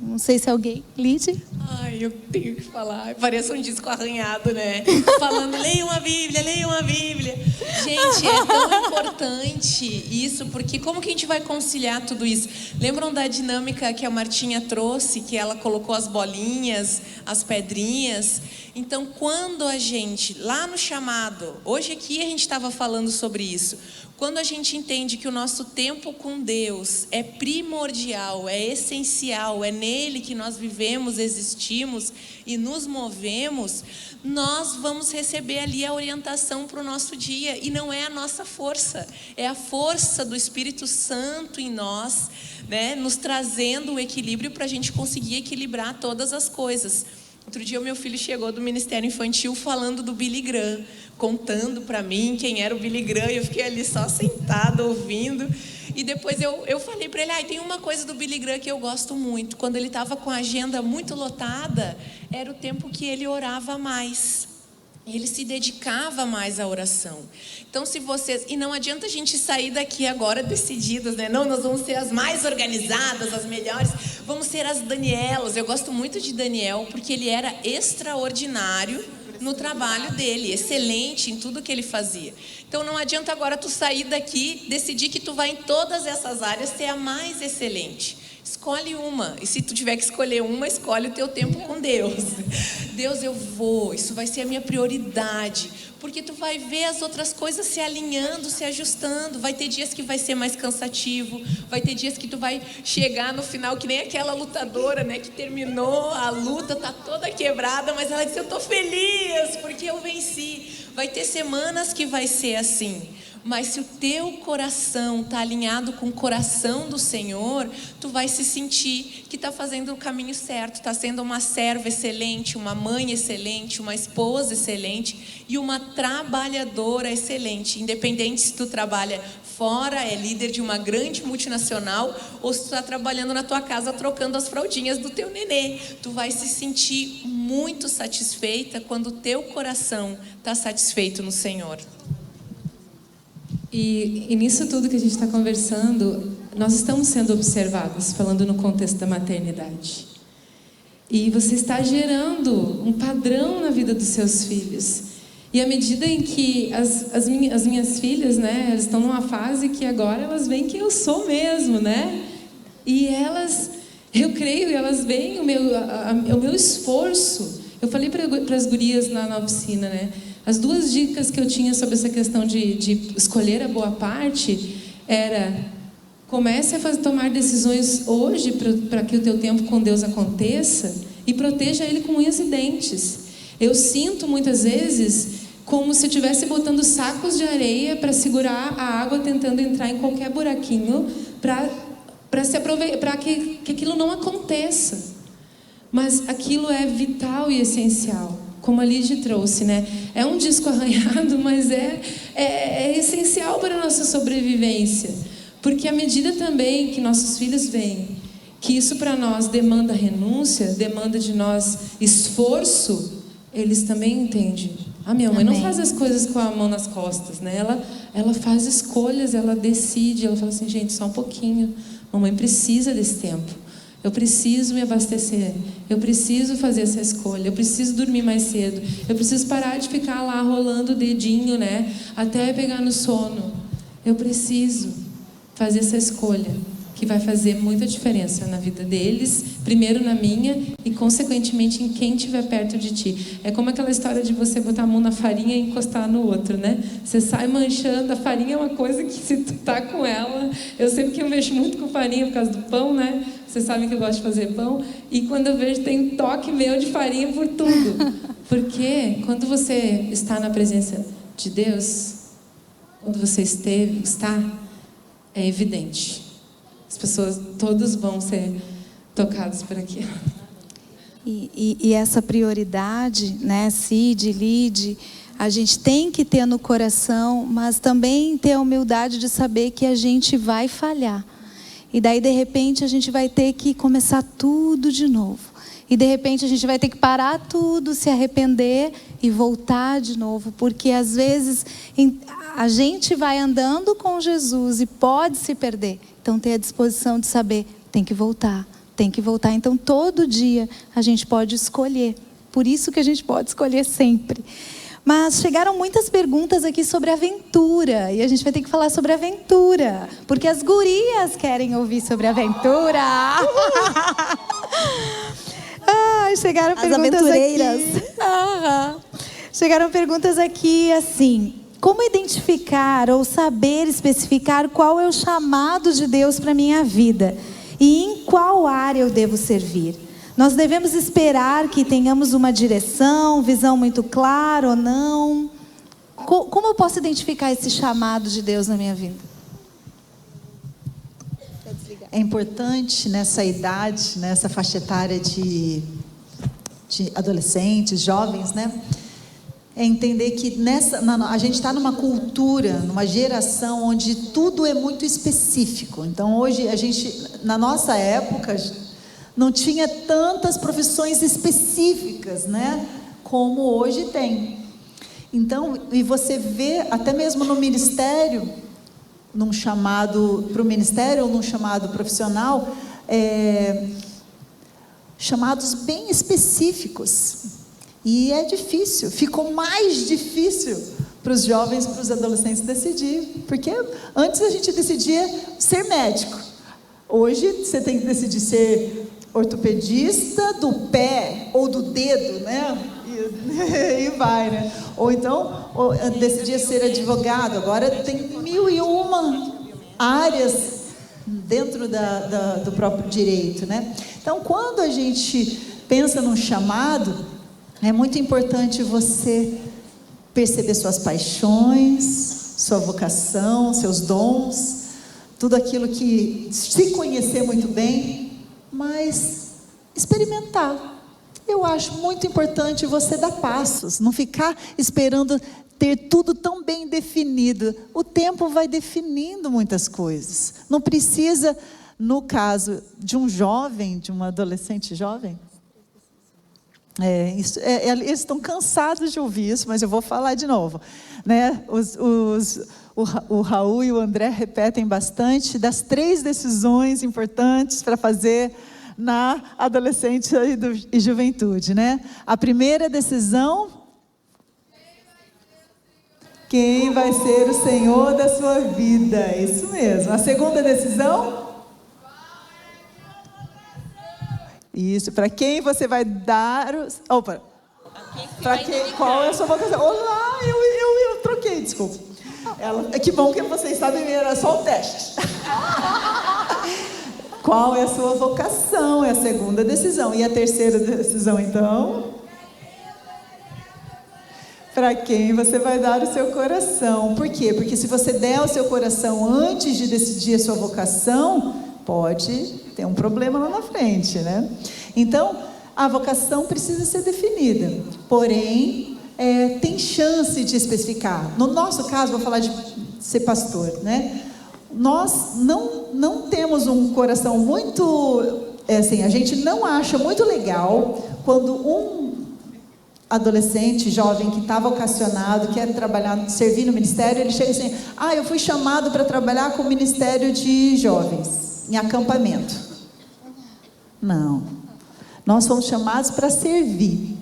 Não sei se alguém... Lide? Ai, eu tenho que falar. Parece um disco arranhado, né? Falando, leiam a Bíblia, leiam a Bíblia. Gente, é tão importante isso, porque como que a gente vai conciliar tudo isso? Lembram da dinâmica que a Martinha trouxe, que ela colocou as bolinhas, as pedrinhas? Então, quando a gente, lá no chamado, hoje aqui a gente estava falando sobre isso, quando a gente entende que o nosso tempo com Deus é primordial, é essencial, é nele que nós vivemos, existimos e nos movemos, nós vamos receber ali a orientação para o nosso dia. E não é a nossa força, é a força do Espírito Santo em nós, né, nos trazendo o equilíbrio para a gente conseguir equilibrar todas as coisas. Outro dia o meu filho chegou do Ministério Infantil falando do Billy Graham, contando para mim quem era o Billy Graham, e eu fiquei ali só sentada ouvindo. E depois eu falei para ele, tem uma coisa do Billy Graham que eu gosto muito. Quando ele estava com a agenda muito lotada, era o tempo que ele orava mais. Ele se dedicava mais à oração. Então, se vocês... E não adianta a gente sair daqui agora decididas, né? Não, nós vamos ser as mais organizadas, as melhores. Vamos ser as Danielas. Eu gosto muito de Daniel, porque ele era extraordinário no trabalho dele, excelente em tudo que ele fazia. Então, não adianta agora tu sair daqui, decidir que tu vai em todas essas áreas ser a mais excelente. Escolhe uma. E se tu tiver que escolher uma, escolhe o teu tempo com Deus. Deus, eu vou. Isso vai ser a minha prioridade. Porque tu vai ver as outras coisas se alinhando, se ajustando. Vai ter dias que vai ser mais cansativo. Vai ter dias que tu vai chegar no final, que nem aquela lutadora, né? Que terminou a luta, tá toda quebrada, mas ela disse, eu tô feliz, porque eu venci. Vai ter semanas que vai ser assim. Mas se o teu coração está alinhado com o coração do Senhor, tu vai se sentir que está fazendo o caminho certo, está sendo uma serva excelente, uma mãe excelente, uma esposa excelente e uma trabalhadora excelente. Independente se tu trabalha fora, é líder de uma grande multinacional, ou se tu está trabalhando na tua casa trocando as fraldinhas do teu nenê. Tu vai se sentir muito satisfeita quando o teu coração está satisfeito no Senhor. E nisso tudo que a gente está conversando, nós estamos sendo observados, falando no contexto da maternidade. E você está gerando um padrão na vida dos seus filhos. E à medida em que as minhas filhas, né, elas estão numa fase que agora elas veem que eu sou mesmo, né? E elas, eu creio, elas veem o meu esforço. Eu falei para as gurias na oficina, né? As duas dicas que eu tinha sobre essa questão de escolher a boa parte era: comece a tomar decisões hoje para que o teu tempo com Deus aconteça e proteja Ele com unhas e dentes. Eu sinto muitas vezes como se eu estivesse botando sacos de areia para segurar a água, tentando entrar em qualquer buraquinho para que aquilo não aconteça. Mas aquilo é vital e essencial. Como a Lídia trouxe, né? É um disco arranhado, mas é essencial para a nossa sobrevivência. Porque à medida também que nossos filhos veem que isso para nós demanda renúncia, demanda de nós esforço, eles também entendem. A minha mãe não faz as coisas com a mão nas costas, né? Ela faz escolhas, ela decide, ela fala assim, gente, só um pouquinho. Mamãe precisa desse tempo. Eu preciso me abastecer, eu preciso fazer essa escolha, eu preciso dormir mais cedo, eu preciso parar de ficar lá rolando o dedinho, né, até pegar no sono. Eu preciso fazer essa escolha, que vai fazer muita diferença na vida deles, primeiro na minha e consequentemente em quem estiver perto de ti. É como aquela história de você botar a mão na farinha e encostar no outro, né? Você sai manchando, a farinha é uma coisa que se tu tá com ela, eu sempre que eu mexo muito com farinha por causa do pão, né? Vocês sabem que eu gosto de fazer pão, e quando eu vejo tem um toque meu de farinha por tudo. Porque quando você está na presença de Deus, quando você está, é evidente. As pessoas, todos vão ser tocados por aquilo. E essa prioridade, né, Cid, Lide, a gente tem que ter no coração, mas também ter a humildade de saber que a gente vai falhar. E daí, de repente, a gente vai ter que começar tudo de novo. E, de repente, a gente vai ter que parar tudo, se arrepender e voltar de novo. Porque, às vezes, a gente vai andando com Jesus e pode se perder. Então, ter a disposição de saber, tem que voltar. Então, todo dia, a gente pode escolher. Por isso que a gente pode escolher sempre. Mas chegaram muitas perguntas aqui sobre aventura. E a gente vai ter que falar sobre aventura. Porque as gurias querem ouvir sobre aventura. Chegaram as perguntas aventureiras. Aqui. Chegaram perguntas aqui assim: como identificar ou saber especificar qual é o chamado de Deus para a minha vida? E em qual área eu devo servir? Nós devemos esperar que tenhamos uma direção, visão muito clara ou não? Como eu posso identificar esse chamado de Deus na minha vida? É importante nessa idade, nessa faixa etária de de adolescentes, jovens, né? É entender que a gente está numa cultura, numa geração onde tudo é muito específico. Então, hoje, na nossa época, não tinha tantas profissões específicas, né? Como hoje tem. Então, e você vê, até mesmo no ministério, num chamado para o ministério ou num chamado profissional, chamados bem específicos. E é difícil, ficou mais difícil para os jovens, para os adolescentes decidir. Porque antes a gente decidia ser médico. Hoje você tem que decidir ser ortopedista do pé ou do dedo, né? E vai, né? Ou então decidia ser advogado. Agora tem 1001 áreas dentro do próprio direito, né? Então, quando a gente pensa num chamado, é muito importante você perceber suas paixões, sua vocação, seus dons, tudo aquilo que se conhecer muito bem, mas experimentar. Eu acho muito importante você dar passos, não ficar esperando ter tudo tão bem definido. O tempo vai definindo muitas coisas. Não precisa, no caso de um jovem, de um adolescente jovem, eles estão cansados de ouvir isso, mas eu vou falar de novo, né? O Raul e o André repetem bastante das 3 decisões importantes para fazer na adolescência e juventude, né? A primeira decisão: quem vai ser o Senhor da sua vida? Isso mesmo. A segunda decisão: isso, para quem você vai dar qual é a sua vocação? Olá, eu troquei, desculpa. Que bom que vocês sabem, era só um teste. Qual é a sua vocação? É a segunda decisão. E a terceira decisão, então? Para quem você vai dar o seu coração? Por quê? Porque se você der o seu coração antes de decidir a sua vocação, pode ter um problema lá na frente, né? Então, a vocação precisa ser definida. Porém, tem chance de especificar. No nosso caso, vou falar de ser pastor, né? Nós não temos um coração muito... a gente não acha muito legal quando um adolescente, jovem, que está vocacionado, quer trabalhar, servir no ministério, ele chega assim: eu fui chamado para trabalhar com o ministério de jovens, em acampamento. Não. Nós fomos chamados para servir.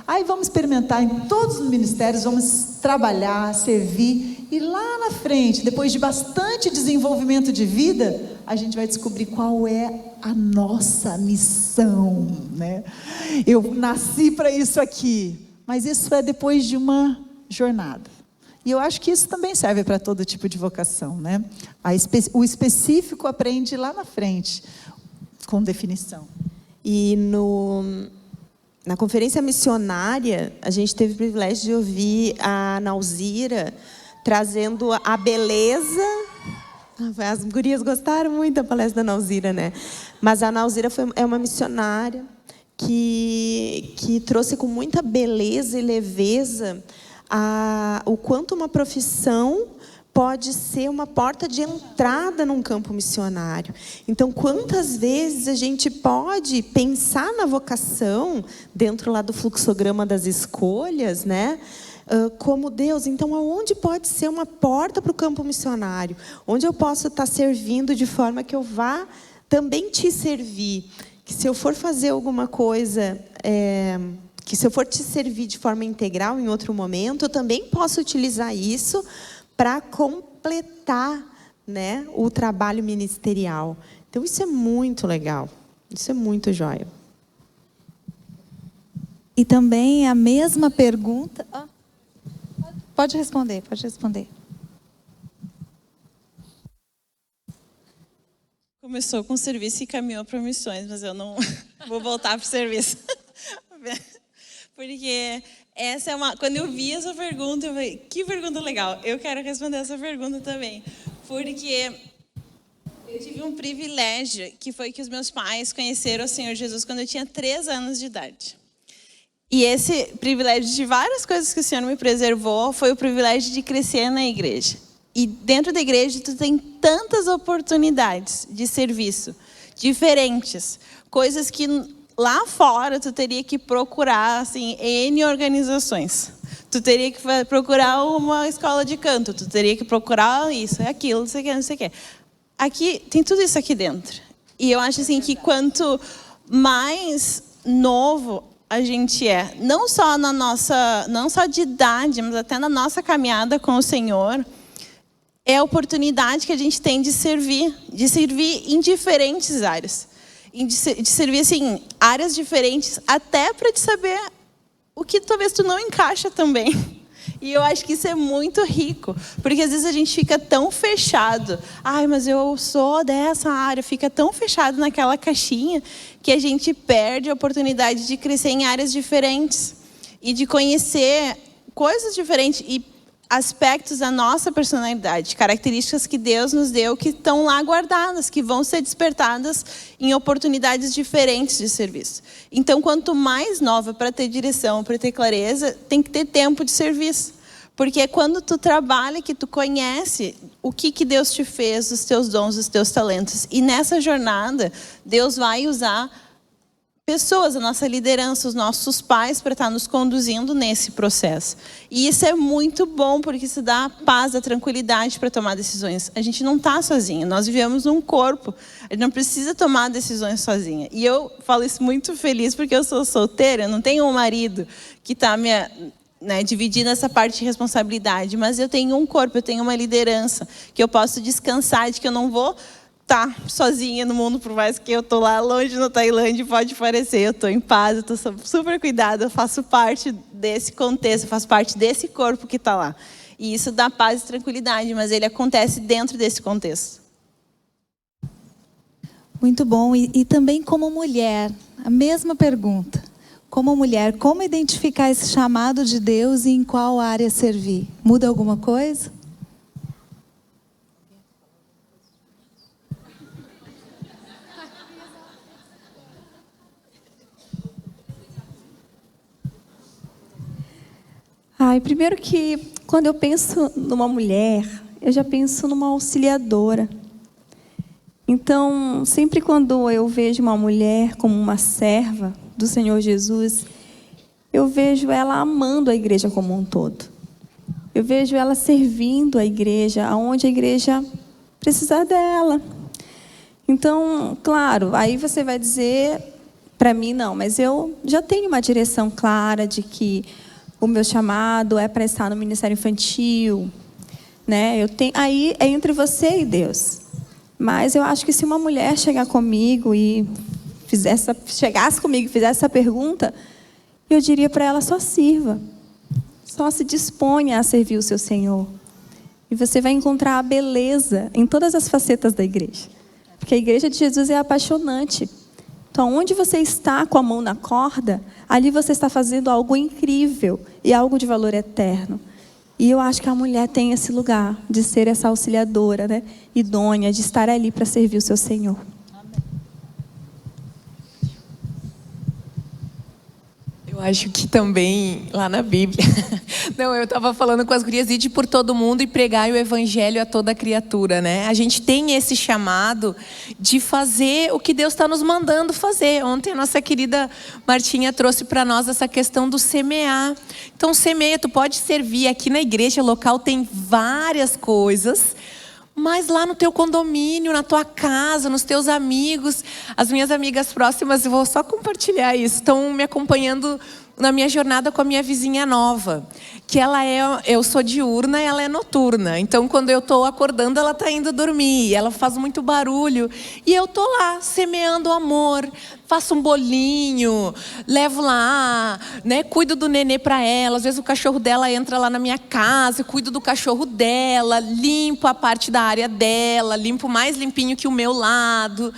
Aí vamos experimentar em todos os ministérios, vamos trabalhar, servir, e lá na frente, depois de bastante desenvolvimento de vida, a gente vai descobrir qual é a nossa missão, né? Eu nasci para isso aqui, mas isso é depois de uma jornada. E eu acho que isso também serve para todo tipo de vocação, né? O específico aprende lá na frente, com definição. E na conferência missionária, a gente teve o privilégio de ouvir a Nauzira trazendo a beleza. As gurias gostaram muito da palestra da Nauzira, né? Mas a Nauzira é uma missionária que trouxe com muita beleza e leveza o quanto uma profissão pode ser uma porta de entrada num campo missionário. Então, quantas vezes a gente pode pensar na vocação dentro lá do fluxograma das escolhas, né? Como Deus, então aonde pode ser uma porta para o campo missionário? Onde eu posso estar servindo de forma que eu vá também te servir? Que se eu for fazer alguma coisa, que se eu for te servir de forma integral em outro momento, eu também posso utilizar isso para completar, né, o trabalho ministerial. Então isso é muito legal, isso é muito jóia. E também a mesma pergunta... Pode responder. Começou com serviço e caminhou para missões, mas eu não vou voltar para o serviço. Porque essa é quando eu vi essa pergunta, eu falei, que pergunta legal, eu quero responder essa pergunta também. Porque eu tive um privilégio, que foi que os meus pais conheceram o Senhor Jesus quando eu tinha 3 anos de idade. E esse privilégio de várias coisas que o Senhor me preservou foi o privilégio de crescer na igreja. E dentro da igreja tu tem tantas oportunidades de serviço diferentes, coisas que lá fora tu teria que procurar assim N organizações. Tu teria que procurar uma escola de canto, tu teria que procurar isso, aquilo, não sei o que, não sei o que. Aqui tem tudo isso aqui dentro. E eu acho assim que quanto mais novo a gente é, não só de idade, mas até na nossa caminhada com o Senhor, é a oportunidade que a gente tem de servir em diferentes áreas. De servir assim, áreas diferentes, até para te saber o que talvez tu não encaixa também. E eu acho que isso é muito rico, porque às vezes a gente fica tão fechado. Ai, mas eu sou dessa área, fica tão fechado naquela caixinha que a gente perde a oportunidade de crescer em áreas diferentes e de conhecer coisas diferentes e aspectos da nossa personalidade, características que Deus nos deu que estão lá guardadas, que vão ser despertadas em oportunidades diferentes de serviço. Então, quanto mais nova para ter direção, para ter clareza, tem que ter tempo de serviço. Porque é quando tu trabalha que tu conhece o que Deus te fez, os teus dons, os teus talentos. E nessa jornada, Deus vai usar pessoas, a nossa liderança, os nossos pais para estar nos conduzindo nesse processo. E isso é muito bom, porque isso dá a paz, a tranquilidade para tomar decisões. A gente não está sozinho, nós vivemos num corpo, a gente não precisa tomar decisões sozinha. E eu falo isso muito feliz, porque eu sou solteira, eu não tenho um marido que está dividindo essa parte de responsabilidade, mas eu tenho um corpo, eu tenho uma liderança, que eu posso descansar, de que eu não vou sozinha no mundo, por mais que eu tô lá longe na Tailândia, pode parecer, eu tô em paz, eu tô super cuidada, eu faço parte desse contexto, eu faço parte desse corpo que está lá. E isso dá paz e tranquilidade, mas ele acontece dentro desse contexto. Muito bom. E também como mulher, a mesma pergunta. Como mulher, como identificar esse chamado de Deus e em qual área servir? Muda alguma coisa? Primeiro que quando eu penso numa mulher, eu já penso numa auxiliadora. Então, sempre quando eu vejo uma mulher como uma serva do Senhor Jesus, eu vejo ela amando a igreja como um todo. Eu vejo ela servindo a igreja, aonde a igreja precisar dela. Então, claro, aí você vai dizer para mim, não, mas eu já tenho uma direção clara de que o meu chamado é para estar no ministério infantil, né? Aí é entre você e Deus. Mas eu acho que se uma mulher chegar comigo e chegasse comigo e fizesse essa pergunta, eu diria para ela: só sirva, só se disponha a servir o seu Senhor. E você vai encontrar a beleza em todas as facetas da igreja, porque a igreja de Jesus é apaixonante. Então, onde você está com a mão na corda, ali você está fazendo algo incrível e algo de valor eterno. E eu acho que a mulher tem esse lugar de ser essa auxiliadora, né? Idônea, de estar ali para servir o seu Senhor. Eu acho que também, lá na Bíblia... Não, eu estava falando com as gurias, ide por todo mundo e pregai o evangelho a toda criatura, né? A gente tem esse chamado de fazer o que Deus está nos mandando fazer. Ontem a nossa querida Martinha trouxe para nós essa questão do semear. Então, semeia, tu pode servir. Aqui na igreja local tem várias coisas, mas lá no teu condomínio, na tua casa, nos teus amigos, as minhas amigas próximas, eu vou só compartilhar isso, estão me acompanhando na minha jornada com a minha vizinha nova, que eu sou diurna e ela é noturna. Então, quando eu estou acordando, ela está indo dormir, ela faz muito barulho, e eu estou lá, semeando amor, faço um bolinho, levo lá, né, cuido do nenê para ela. Às vezes o cachorro dela entra lá na minha casa, eu cuido do cachorro dela, limpo a parte da área dela, limpo mais limpinho que o meu lado.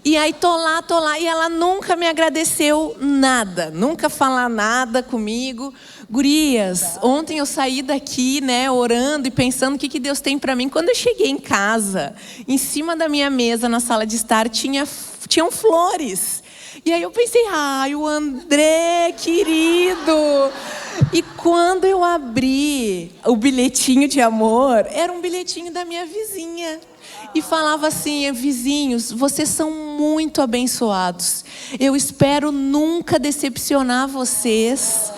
E aí tô lá, e ela nunca me agradeceu nada, nunca fala nada comigo. Gurias, ontem eu saí daqui, né, orando e pensando o que Deus tem para mim. Quando eu cheguei em casa, em cima da minha mesa, na sala de estar, tinham flores. E aí eu pensei, ai, o André, querido. E quando eu abri o bilhetinho de amor, era um bilhetinho da minha vizinha. E falava assim: vizinhos, vocês são muito abençoados. Eu espero nunca decepcionar vocês.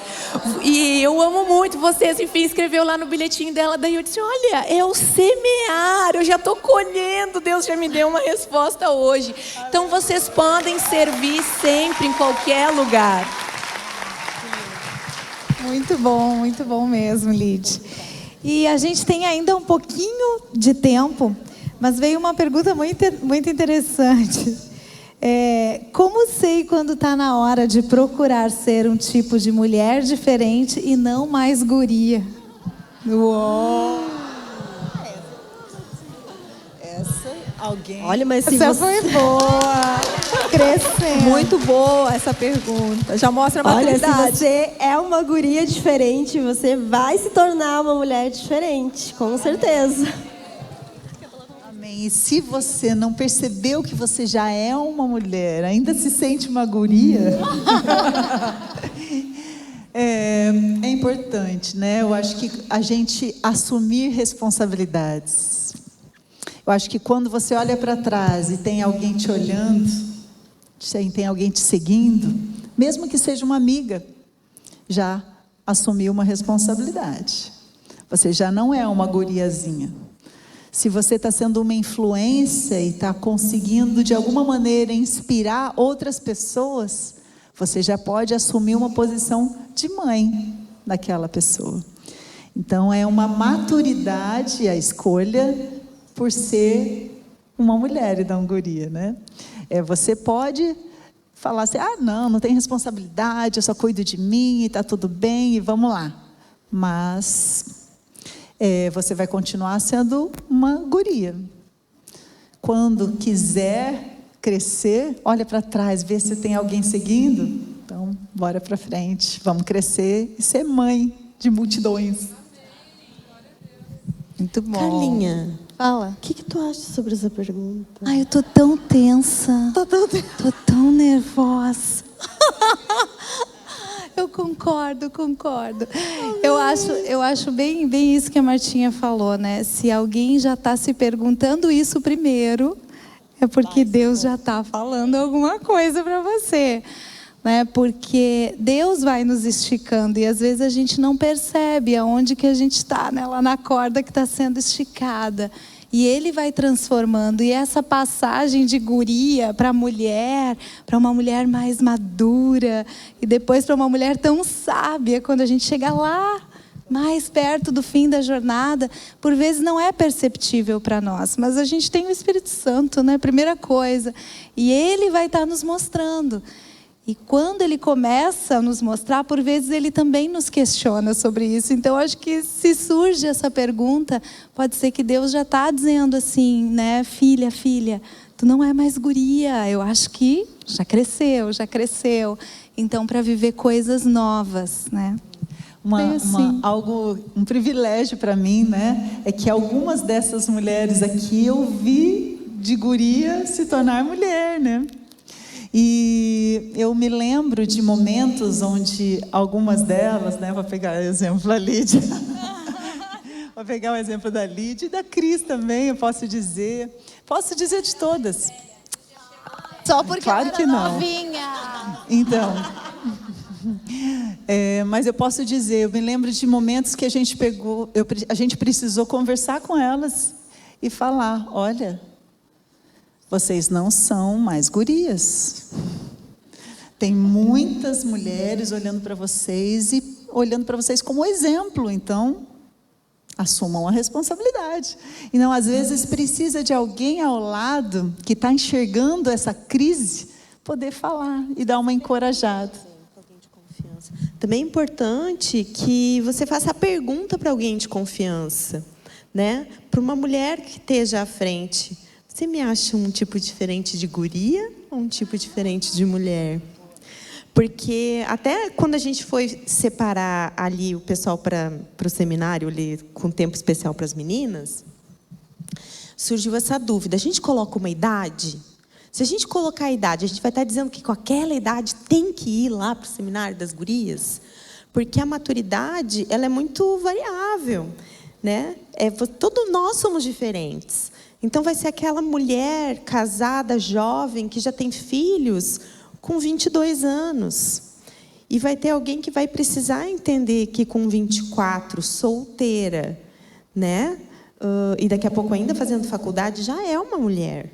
E eu amo muito vocês. Enfim, escreveu lá no bilhetinho dela. Daí eu disse: olha, é o semear. Eu já estou colhendo. Deus já me deu uma resposta hoje. Então vocês podem servir sempre, em qualquer lugar. Muito bom mesmo, Lid. E a gente tem ainda um pouquinho de tempo, mas veio uma pergunta muito interessante. Como sei quando está na hora de procurar ser um tipo de mulher diferente e não mais guria? Uou! Alguém... Olha, mas se essa você... foi boa. Crescendo. Muito boa essa pergunta. Já mostra a maturidade. Olha, se você é uma guria diferente, você vai se tornar uma mulher diferente, com certeza. Amém. E se você não percebeu que você já é uma mulher, ainda se sente uma guria, é importante, né? Eu acho que a gente assumir responsabilidades. Eu acho que quando você olha para trás e tem alguém te olhando, tem alguém te seguindo, mesmo que seja uma amiga, já assumiu uma responsabilidade. Você já não é uma guriazinha. Se você está sendo uma influência e está conseguindo, de alguma maneira, inspirar outras pessoas, você já pode assumir uma posição de mãe daquela pessoa. Então, é uma maturidade a escolha por ser uma mulher e não guria, né? Você pode falar assim: não tem responsabilidade, eu só cuido de mim e está tudo bem e vamos lá. Mas você vai continuar sendo uma guria. Quando quiser crescer, olha para trás, vê se tem alguém seguindo. Então, bora para frente, vamos crescer e ser mãe de multidões. Muito bom. Carlinha, fala. O que tu acha sobre essa pergunta? Ai, eu tô tão tensa. Tô tão nervosa. Eu concordo. Eu acho bem isso que a Martinha falou, né? Se alguém já está se perguntando isso primeiro, é porque Deus já está falando alguma coisa para você. Né? Porque Deus vai nos esticando e às vezes a gente não percebe aonde que a gente está, né? Lá na corda que está sendo esticada. E Ele vai transformando. E essa passagem de guria para uma mulher mais madura, e depois para uma mulher tão sábia, quando a gente chega lá, mais perto do fim da jornada, por vezes não é perceptível para nós. Mas a gente tem o Espírito Santo, né? Primeira coisa. E Ele vai estar nos mostrando. E quando Ele começa a nos mostrar, por vezes Ele também nos questiona sobre isso. Então, acho que se surge essa pergunta, pode ser que Deus já está dizendo assim, né? Filha, tu não é mais guria. Eu acho que já cresceu. Então, para viver coisas novas, né? Um privilégio para mim, né? É que algumas dessas mulheres aqui eu vi de guria se tornar mulher, né? E eu me lembro de momentos onde algumas delas, né, vou pegar o exemplo da Lídia, vou pegar o exemplo da Lídia e da Cris também, eu posso dizer de todas. Só porque claro que não. Novinha. Então, mas eu posso dizer, eu me lembro de momentos que a gente precisou conversar com elas e falar: olha, vocês não são mais gurias. Tem muitas mulheres olhando para vocês e olhando para vocês como exemplo. Então, assumam a responsabilidade. Então, às vezes, precisa de alguém ao lado que está enxergando essa crise, poder falar e dar uma encorajada. Também é importante que você faça a pergunta para alguém de confiança, né? Para uma mulher que esteja à frente: você me acha um tipo diferente de guria ou um tipo diferente de mulher? Porque até quando a gente foi separar ali o pessoal para o seminário, ali, com tempo especial para as meninas, surgiu essa dúvida: a gente coloca uma idade? Se a gente colocar a idade, a gente vai estar dizendo que com aquela idade tem que ir lá para o seminário das gurias? Porque a maturidade, ela é muito variável, né? Todos nós somos diferentes. Então vai ser aquela mulher casada, jovem, que já tem filhos com 22 anos. E vai ter alguém que vai precisar entender que com 24, solteira, né? E daqui a pouco ainda fazendo faculdade, já é uma mulher.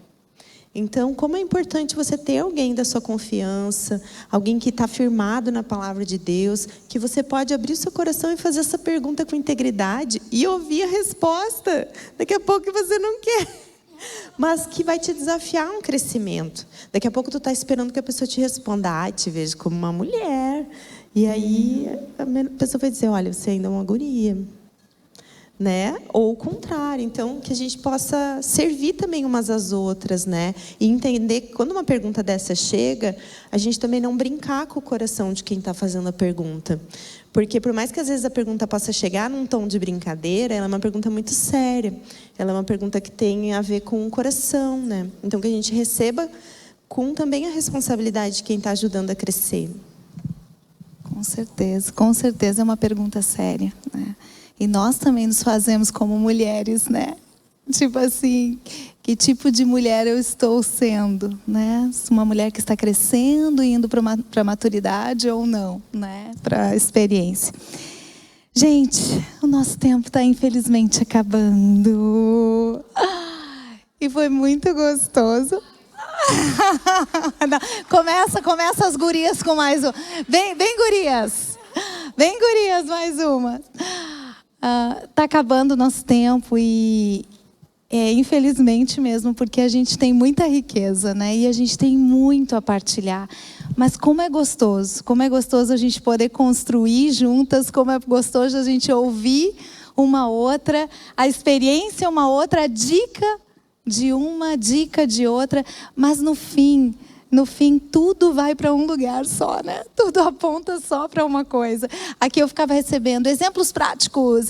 Então, como é importante você ter alguém da sua confiança, alguém que está firmado na palavra de Deus, que você pode abrir o seu coração e fazer essa pergunta com integridade e ouvir a resposta. Daqui a pouco você não quer, mas que vai te desafiar a um crescimento. Daqui a pouco tu está esperando que a pessoa te responda, te vejo como uma mulher. E aí a pessoa vai dizer, olha, você ainda é uma guria. Né? Ou o contrário. Então, que a gente possa servir também umas às outras, né? E entender que quando uma pergunta dessa chega, a gente também não brincar com o coração de quem está fazendo a pergunta. Porque por mais que às vezes a pergunta possa chegar num tom de brincadeira, ela é uma pergunta muito séria. Ela é uma pergunta que tem a ver com o coração, né? Então, que a gente receba com também a responsabilidade de quem está ajudando a crescer. Com certeza é uma pergunta séria, né? E nós também nos fazemos como mulheres, né? Tipo assim, que tipo de mulher eu estou sendo, né? Uma mulher que está crescendo, indo para a maturidade ou não, né? Para a experiência. Gente, o nosso tempo está infelizmente acabando. E foi muito gostoso. Começa as gurias com mais uma. Vem gurias. Vem gurias, mais uma. Está acabando o nosso tempo e infelizmente mesmo, porque a gente tem muita riqueza, né? E a gente tem muito a partilhar. Mas como é gostoso a gente poder construir juntas, como é gostoso a gente ouvir uma outra, a experiência uma outra, a dica de uma, dica de outra, mas no fim tudo vai para um lugar só, né? Tudo aponta só para uma coisa. Aqui eu ficava recebendo exemplos práticos.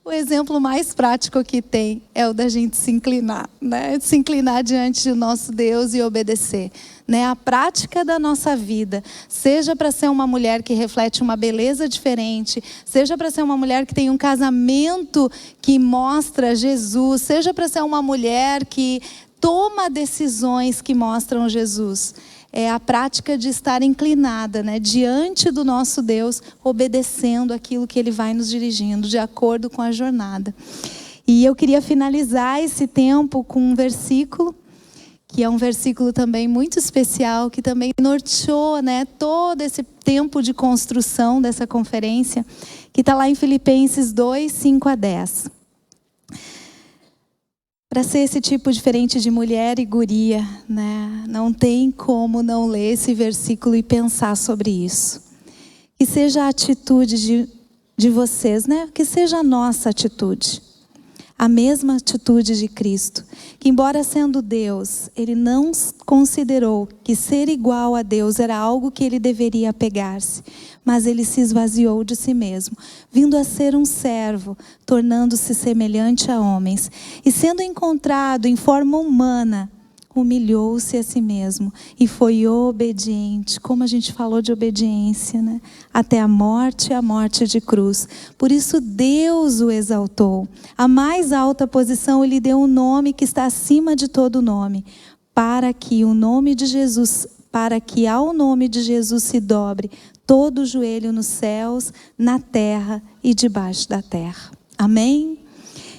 O exemplo mais prático que tem é o da gente se inclinar, né? Se inclinar diante do nosso Deus e obedecer, né? A prática da nossa vida, seja para ser uma mulher que reflete uma beleza diferente, seja para ser uma mulher que tem um casamento que mostra Jesus, seja para ser uma mulher que toma decisões que mostram Jesus. É a prática de estar inclinada, né, diante do nosso Deus, obedecendo aquilo que Ele vai nos dirigindo, de acordo com a jornada. E eu queria finalizar esse tempo com um versículo, que é um versículo também muito especial, que também norteou, né, todo esse tempo de construção dessa conferência, que está lá em Filipenses 2, 5 a 10. Para ser esse tipo diferente de mulher e guria, né? Não tem como não ler esse versículo e pensar sobre isso. Que seja a atitude de vocês, né? Que seja a nossa atitude. A mesma atitude de Cristo. Que embora sendo Deus, Ele não considerou que ser igual a Deus era algo que Ele deveria apegar-se. Mas Ele se esvaziou de si mesmo, vindo a ser um servo, tornando-se semelhante a homens. E sendo encontrado em forma humana, humilhou-se a si mesmo e foi obediente. Como a gente falou de obediência, né? Até a morte de cruz. Por isso Deus o exaltou. A mais alta posição Ele deu um nome que está acima de todo nome, para que ao nome de Jesus se dobre todo o joelho nos céus, na terra e debaixo da terra. Amém?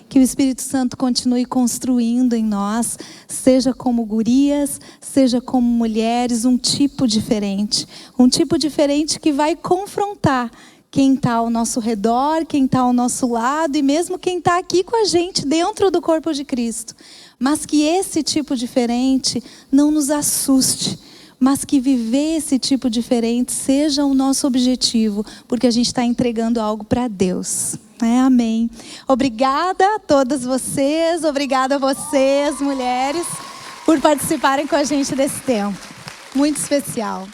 Que o Espírito Santo continue construindo em nós, seja como gurias, seja como mulheres, um tipo diferente que vai confrontar quem está ao nosso redor, quem está ao nosso lado e mesmo quem está aqui com a gente dentro do corpo de Cristo. Mas que esse tipo diferente não nos assuste, mas que viver esse tipo diferente seja o nosso objetivo, porque a gente está entregando algo para Deus. Amém. Obrigada a todas vocês, obrigada a vocês, mulheres, por participarem com a gente desse tempo. Muito especial.